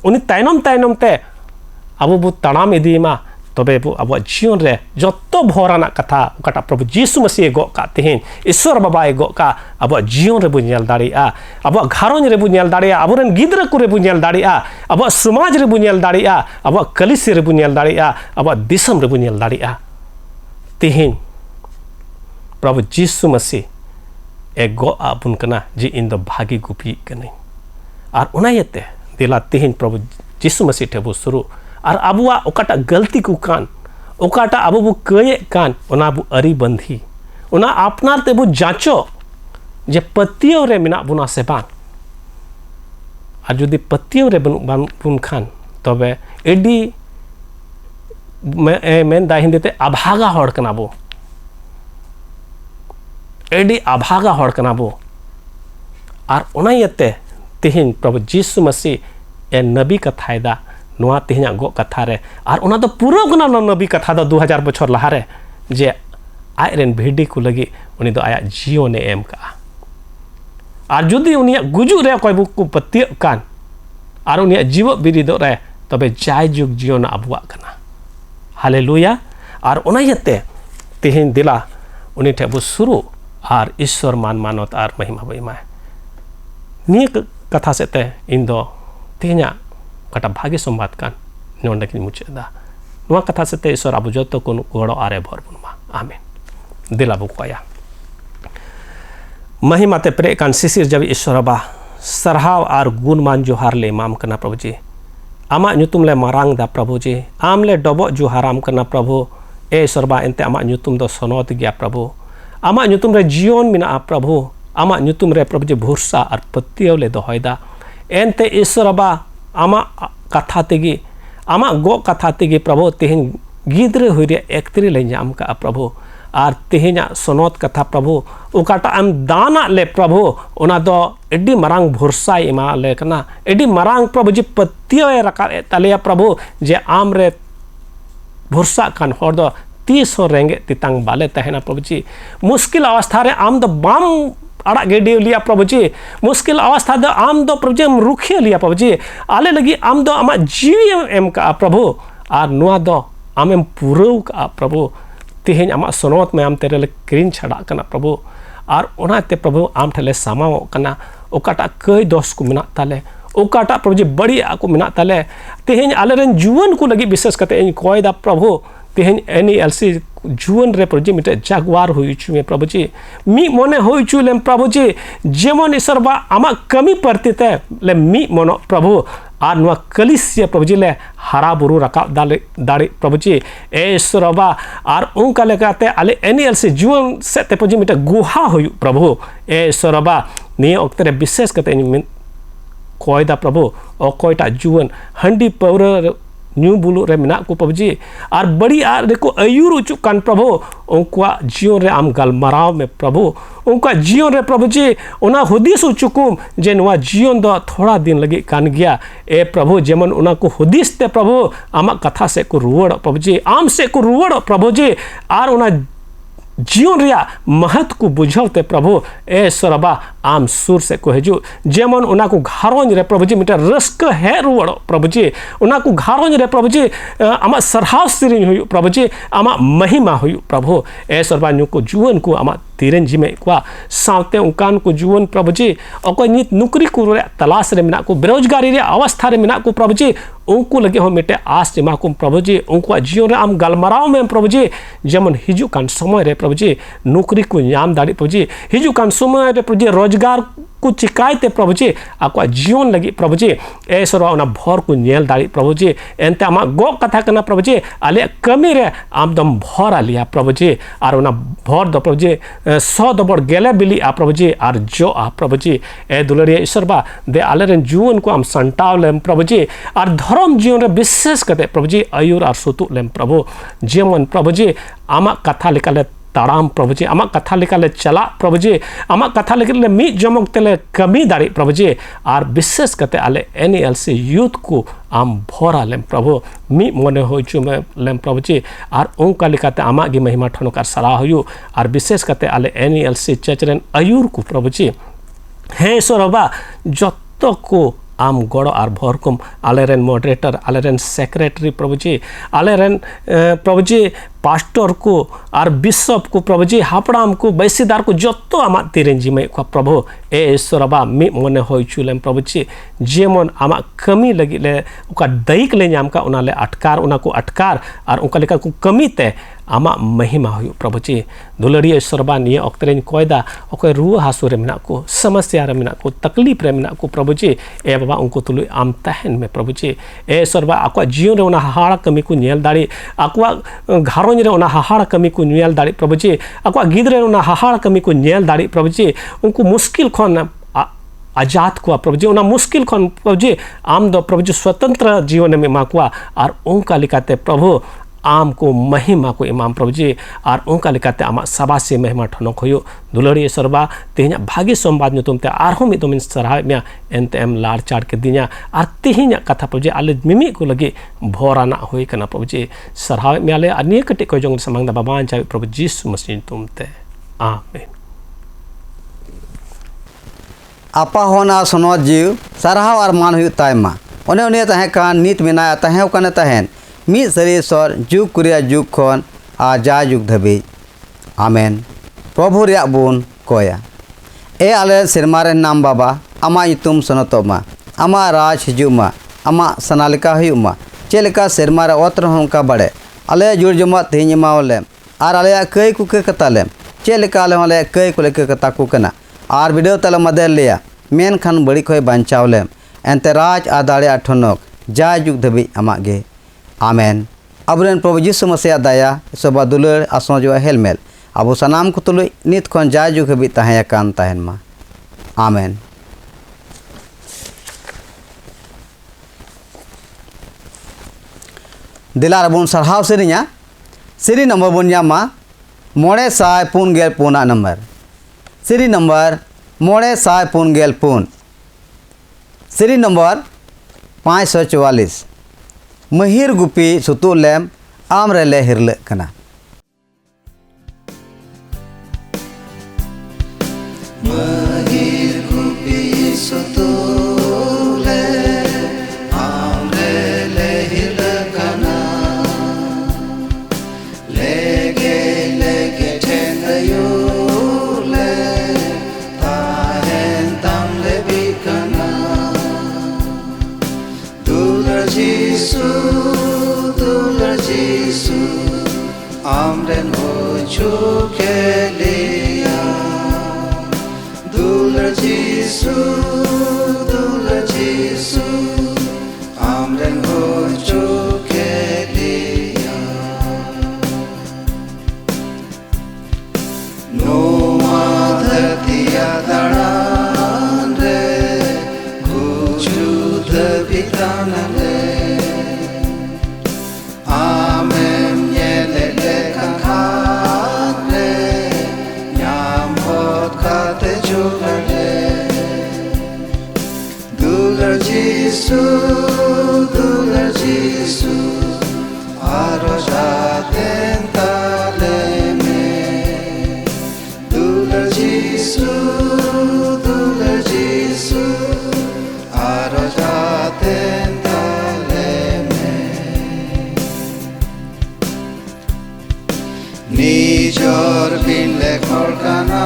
Speaker 2: उनी तायनम तायनम ते अब बो तड़ाम इदीमा तबे बो अब जीवन रे जत्तो भोराना कथा कटा प्रभु जीसु मसीह गो का तेहन ईश्वर बाबा गो का अब जीवन रे बो नियल दाड़िया अब घारों रे बो नियल दाड़िया अब रेन गिद्र को रे बो नियल दाड़िया अब समाज रे बो नियल दाड़िया अब कलिसी रे बो नियल दाड़िया अब दिसम रे बो नियल दाड़िया तेहन प्रभु जीसु मसीह गो आबुन कना जी इन दो भागी गुपी कने और उनायते दिला तेहन प्रभु जीसु मसीह ठेबो शुरू और अबुआ ओकाटा गलती को कान ओकाटा अबु बु कये कान ओना बु अरी बंधी ओना आपनार ते बु जांचो जे पतियो रे मिना बुना से बान और जदि पतियो रे बुन खान तबे एडी मेन दा हिंदीते अभागा हड़ कना बो एडी अभागा हड़ कना बो और उनायते तेहन प्रभु जीसु मसीह ए नबी कथायदा नुआ तेहना गो कथा रे और उना तो पूरा गुना नबी कथा दो 2000 बछर लहारे जे आय रेन भिडी को लगी उनी दो आया जीवन एम का और जुदी उनिया गुजु रे कोई बुक को पत्ती कान और उनिया जीव बिरिदो रे तबे जाय जुग जीवन अबुआ कना हालेलुया और उनायते तेहन दिला उनी ठेबु शुरू और ईश्वर मान मानत और महिमा बइमाय निय कथा सेते इन दो तेहना कटा भाग्य संवाद कान नोंडे की मुचेदा नुआ कथा सेते ईश्वर आबु जतो को गोड़ो आरे भर बुनमा आमीन दिला बुकया महिमाते प्रे कान सिसिर जब ईश्वर बा सरहाव और गुणमान जोहार ले माम कना प्रभु जी आमा नुतुम ले मारांग दा प्रभु जी आम ले डबो जोहाराम कना प्रभु ए ईश्वर बा एनते आमा नुतुम दो सनोत गया प्रभु आमा नुतुम रे जीवन मिना प्रभु आमा नुतुम रे प्रभु जी भरोसा और पत्तियो ले दोहयदा एनते ईश्वर बा आमा कथा तेगी आमा गो कथा तेगी प्रभु तेहन गिद्रे हुई एक्तरी ले जाम का प्रभु और तेहना सनोत कथा प्रभु उकाटा आम दाना ले प्रभु उना दो एडी मरांग भरोसा इमा ले कना एडी मरांग प्रभु जी पत्तियो रका तलिया प्रभु जे आम रे भरोसा कान हर दो 30 रेंगे तितांग बाले तहना प्रभु जी मुश्किल अवस्था रे आम दो बाम अड़ा गेडी लिया प्रभु जी मुश्किल अवस्था दो आम दो प्रभु जी हम रुखिया लिया प्रभु जी आले लगी आम दो आमा जीवी एम का प्रभु और नुआ दो आम एम पुरव का प्रभु तेहन आमा सनोत में आम तेरे ले क्रीन छड़ा कना प्रभु और उनाते प्रभु आम ठेले सामाओ कना ओकाटा कई दोष को मिना ताले ओकाटा प्रभु जी बड़ी आको मिना ताले तेहन आले रेन जुवन को लगी विशेष करते इन कोयदा प्रभु तेहन एनएलसी जुवन रे प्रभु जी मिटे जागवार हुई चुमे प्रभु जी मी मने हुई चुलेम प्रभु जी जेमन ईश्वर बा आमा कमी पड़ती ते ले मी मनो प्रभु और नुआ कलिसिया प्रभु जी ले हरा बुरु रका दाड़ी प्रभु जी ए ईश्वर बा और उनका लेकाते आले एनएलसी जुवन से ते प्रभु जी मिटे गुहा हुई प्रभु ए ईश्वर बा निये ओक्ते रे विशेष करते कोयदा प्रभु अकोयटा जुवन हंडी पौर न्यू बुलू रे मिना को प्रभु जी और बड़ी आर देखो अयूर उचुक कान प्रभु उनका जीवन रे आम गलमराव में प्रभु उनका जीवन रे प्रभु जी उना हुदिस उचुकुम जे नुआ जीवन दो थोड़ा दिन लगी कान गया ए प्रभु जेमन उना को हुदिस ते प्रभु आमा कथा से को रुवड़ प्रभु जी आम से को रुवड़ प्रभु जी और उना जीवन रिया महत्व को बुझौते प्रभु ए सरबा आम सुर से को हजू जेमन उना को घारों रे प्रभु जी मिटा रस्क है रुवड़ प्रभु जी उना को घारों रे प्रभु जी आमा सरहाव सिरिन हुई प्रभु जी आमा महिमा हुई प्रभु ए सरबा नु को जीवन को आमा तीरेन जिमे को सावते उनकान को जुवन प्रभु जी अको नित नुकरी को तलाश रे मेना को बेरोजगारी रे अवस्था रे मेना को प्रभु जी उनको लगे हो मिटे आस एमा को प्रभु जी उनको जीवन रे आम गलमराव में प्रभु जी जेमन हिजु कान समय रे प्रभु जी नौकरी को नाम दाड़ी प्रभु जी हिजु कान समय रे प्रभु जी रोजगार को चिकायते प्रभु जी आको जीवन लगी प्रभु जी ऐसर भर को नेल दाड़ी प्रभु जी एनते आमा गो कथा करना प्रभु जी आले कमी रे आमदम भर आलिया प्रभु जी और भर दो प्रभु जी 100 दबड़ गेले बिली आ प्रभु जी और जो आ प्रभु जी ए दुलरिया ईश्वर बा दे आले रेन जीवन को आम संटाव लेम प्रभु जी और धर्म जीवन रे विशेष करते प्रभु जी आयुर और सुतु लेम प्रभु जीवन प्रभु जी आमा कथा लिकाले ताराम प्रभु जी आमा कथा लेकाले चला प्रभु जी आमा कथा लेकाले मी जमक तेले कमी दाड़ी प्रभु जी और विशेष करते आले NLC यूथ को आम भरा लेम प्रभु मी मने हो चुमे लेम प्रभु जी और उनका लिखाते आमा की महिमा ठनकार सलाह हुयु और विशेष करते आले NLC चर्च रेन आयुर को प्रभु जी हे सोरबा जत्तो को आम गड़ो और भरकुम आलेरेन मॉडरेटर आलेरेन सेक्रेटरी प्रभु जी आलेरेन प्रभु जी पास्टर को और बिशप को प्रभु जी हापड़ाम को बैसीदार को जत्तो आमा तीरेन जिमे को प्रभु ए ईश्वरबा मी मने होय चुलेम प्रभु जी जेमन आमा कमी लगी ले उका दैक ले नाम का उनाले अटकार उना को अटकार और उनका लेका को कमी ते आमा महिमा हुयु प्रभु जी दुलरिया ईश्वरबा निये अक्तरेन कोयदा ओके रुआ हासु रे मेना को समस्या रे मेना को तकलीफ रे मेना को प्रभु जी ए बाबा उनको तुलु आम तहन में प्रभु जी ए ईश्वरबा आको जीवन रे उना हाड़ा कमी को नेल दाड़ी आको घारों रे उना हाहाड़ कमी को नेल दाड़ी प्रभु जी आको गिदरे उना हाहाड़ कमी को नेल दाड़ी प्रभु जी उनको मुश्किल खन आजाद को प्रभु जी उना मुश्किल खन प्रभु जी आम दो प्रभु जी स्वतंत्र जीवन में माकुआ और उनका लिखाते प्रभु आम को महिमा को इमाम प्रभु जी और उनका लिखाते आमा सभा से महिमा ठनक हुयो दुलड़ी सरबा तेहना भागी संवाद तुमते आरहो मिदम सराह में एनते एम लाड़ चाड़ के दिना और तेहना कथा प्रभु जी आले मिमी को लगे भोराना होई कना प्रभु जी सराह में आले अनेक कटे को जंग समंग बाबा चाहे प्रभु जीसु मसीह तुमते आमीन
Speaker 1: आपा होना सुनो जीव सराह और मान हुई तायमा उन्हें उन्हें तहे कान नीत मिना तहे कने तहेन मी सरीसर जुग कुरिया जुग खन आ जा जुग धबी आमेन प्रभु रे बुन कोया ए आले सिरमारे नाम बाबा आमा इतुम सनतोमा आमा राज हिजुमा आमा सनालिका हुयुमा चेलिका सिरमारे ओत्र होंका बड़े आले जुड़ जमा तेहिं मावले आर आले कई कुके कताले चेलिका आले कई कुले के कता कुकना आर वीडियो तले मदे लिया मेन खान बड़ी खोय बांचावले एंते राज आदाड़े अठनक जा जुग धबी आमा गे आमेन अबरेन प्रभु जीसु मसीह दया सबा दुलर आसो जो हेलमेल अब सनाम को तुलु नित खन जा जुग हबी तहे कान तहन मा आमेन दिलार बन सरहाव सेरिया सीरी नंबर बन जामा 954 नंबर सीरी नंबर 954 सीरी नंबर 544 महिर गुपी सुतु लेम आम रेले हिरले कना
Speaker 3: महिर गुपी सुतु ले आम रेले हिरले कना लेगे लेगे ठेंगयो ले ताहेन तम ले बिकना दुलर जीसु आमरेन हो चुके लिया दुलर जीसु आमरेन हो चुके लिया नोआ धरतिया दड़ान रे गुजुध बितान रे दुलर जीसु आरो जातें ताले में दुलर जीसु आरो जातें ताले में निजोर बिले खोलकाना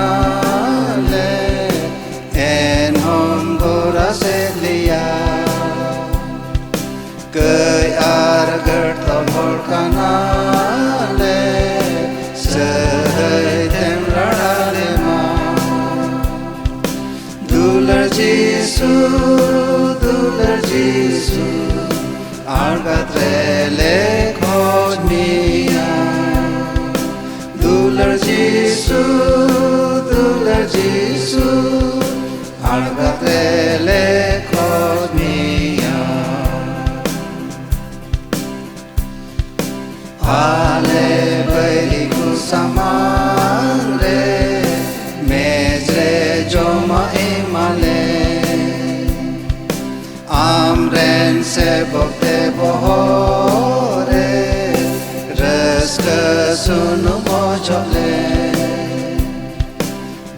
Speaker 3: kanale sahai tem radale ma dular Jisu argatrele khojniya dular Jisu argatrele khojniya ale baili ku samare mezre joma emale amren se bokte bohore raska sunu mojole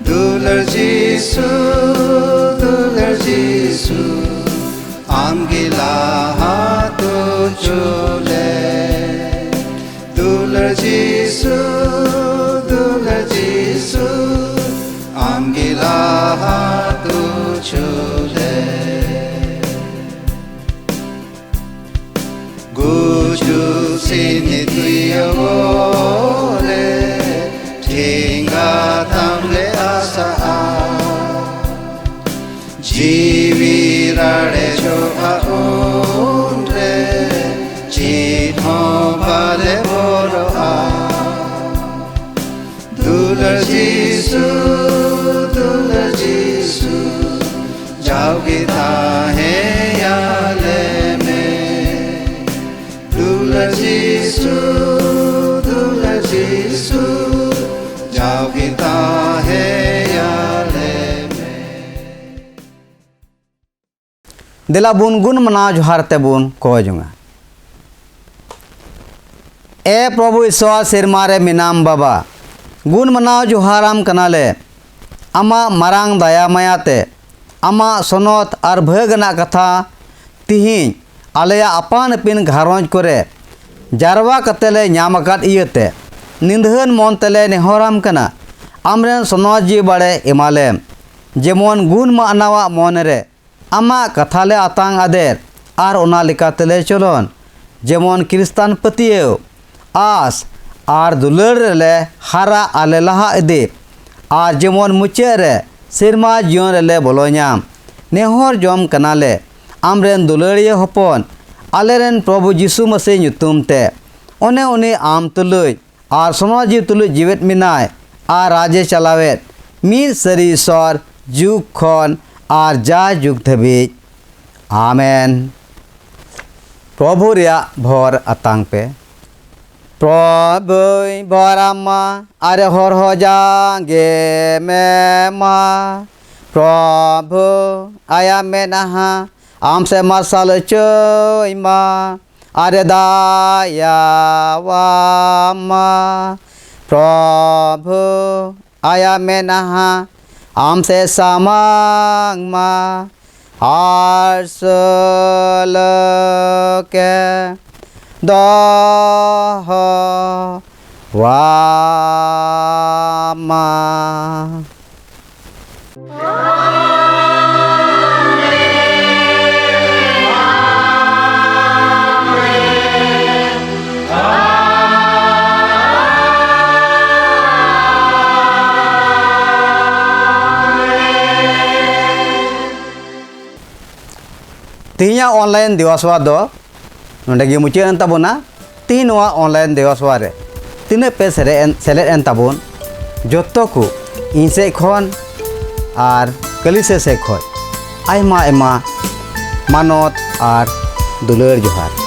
Speaker 3: dular Jisu amgila hatu chule dular Jisu amgila hatu chule guju sini tuya vole tinga tamle asa jivi rade cho aunre chitho bale boro a dular Jisu jaoge tha hai yale mein dular Jisu jaoge tha hai yale
Speaker 1: दिला बुन गुण मना जोहार तेबुन को जुंगा ए प्रभु ईश्वर सिरमारे मिनाम बाबा गुण मना जोहाराम कनाले आमा मारांग दया मायाते आमा सनत और भगना कथा तिहिं आलेया अपान पिन घारोंज करे जारवा कतेले न्यामकात इयते निंदहन मन तेले नेहराम कना आमरेन सनत जी बाड़े इमालेम जेमन गुण मानावा मन रे आमा कथाले आतांग आदेर और ओना लेकातेले चलन जेमन क्रिस्तान पतियेव आस और दुलर ले हारा आले लहा इदि और जेमन मुचे रे सिरमा जीवन रे बोलोኛम नेहर जम कनाले आमरेन दुलरिय हपन आलेरेन प्रभु जीसु मसीह ᱧᱩᱛᱩᱢ ᱛᱮ ओने उनी आम तुलुय और समाजी तुलुय जीवित मिनाय और राजे चलावेत मीर सरी ईश्वर जुग खन और जा जुग धबिज आमेन प्रभु रिया भर आतांग पे प्रभु भरामा अरे हर हो जागे में मा प्रभु आया में नहा आम से मसल चोइमा अरे दाया वामा प्रभु आया में नहा आम से सामांग मा आर्सल के दह वामा तिहिना ऑनलाइन दिवसवा दो नोंडेगे मुचाद ताबोना तिहिना ऑनलाइन दिवसवा रे तिना पे सेलेद एन ताबोन जत्तो को इन से खन और कलिसे से खन आयमा आयमा मानत और दुलार जोहार।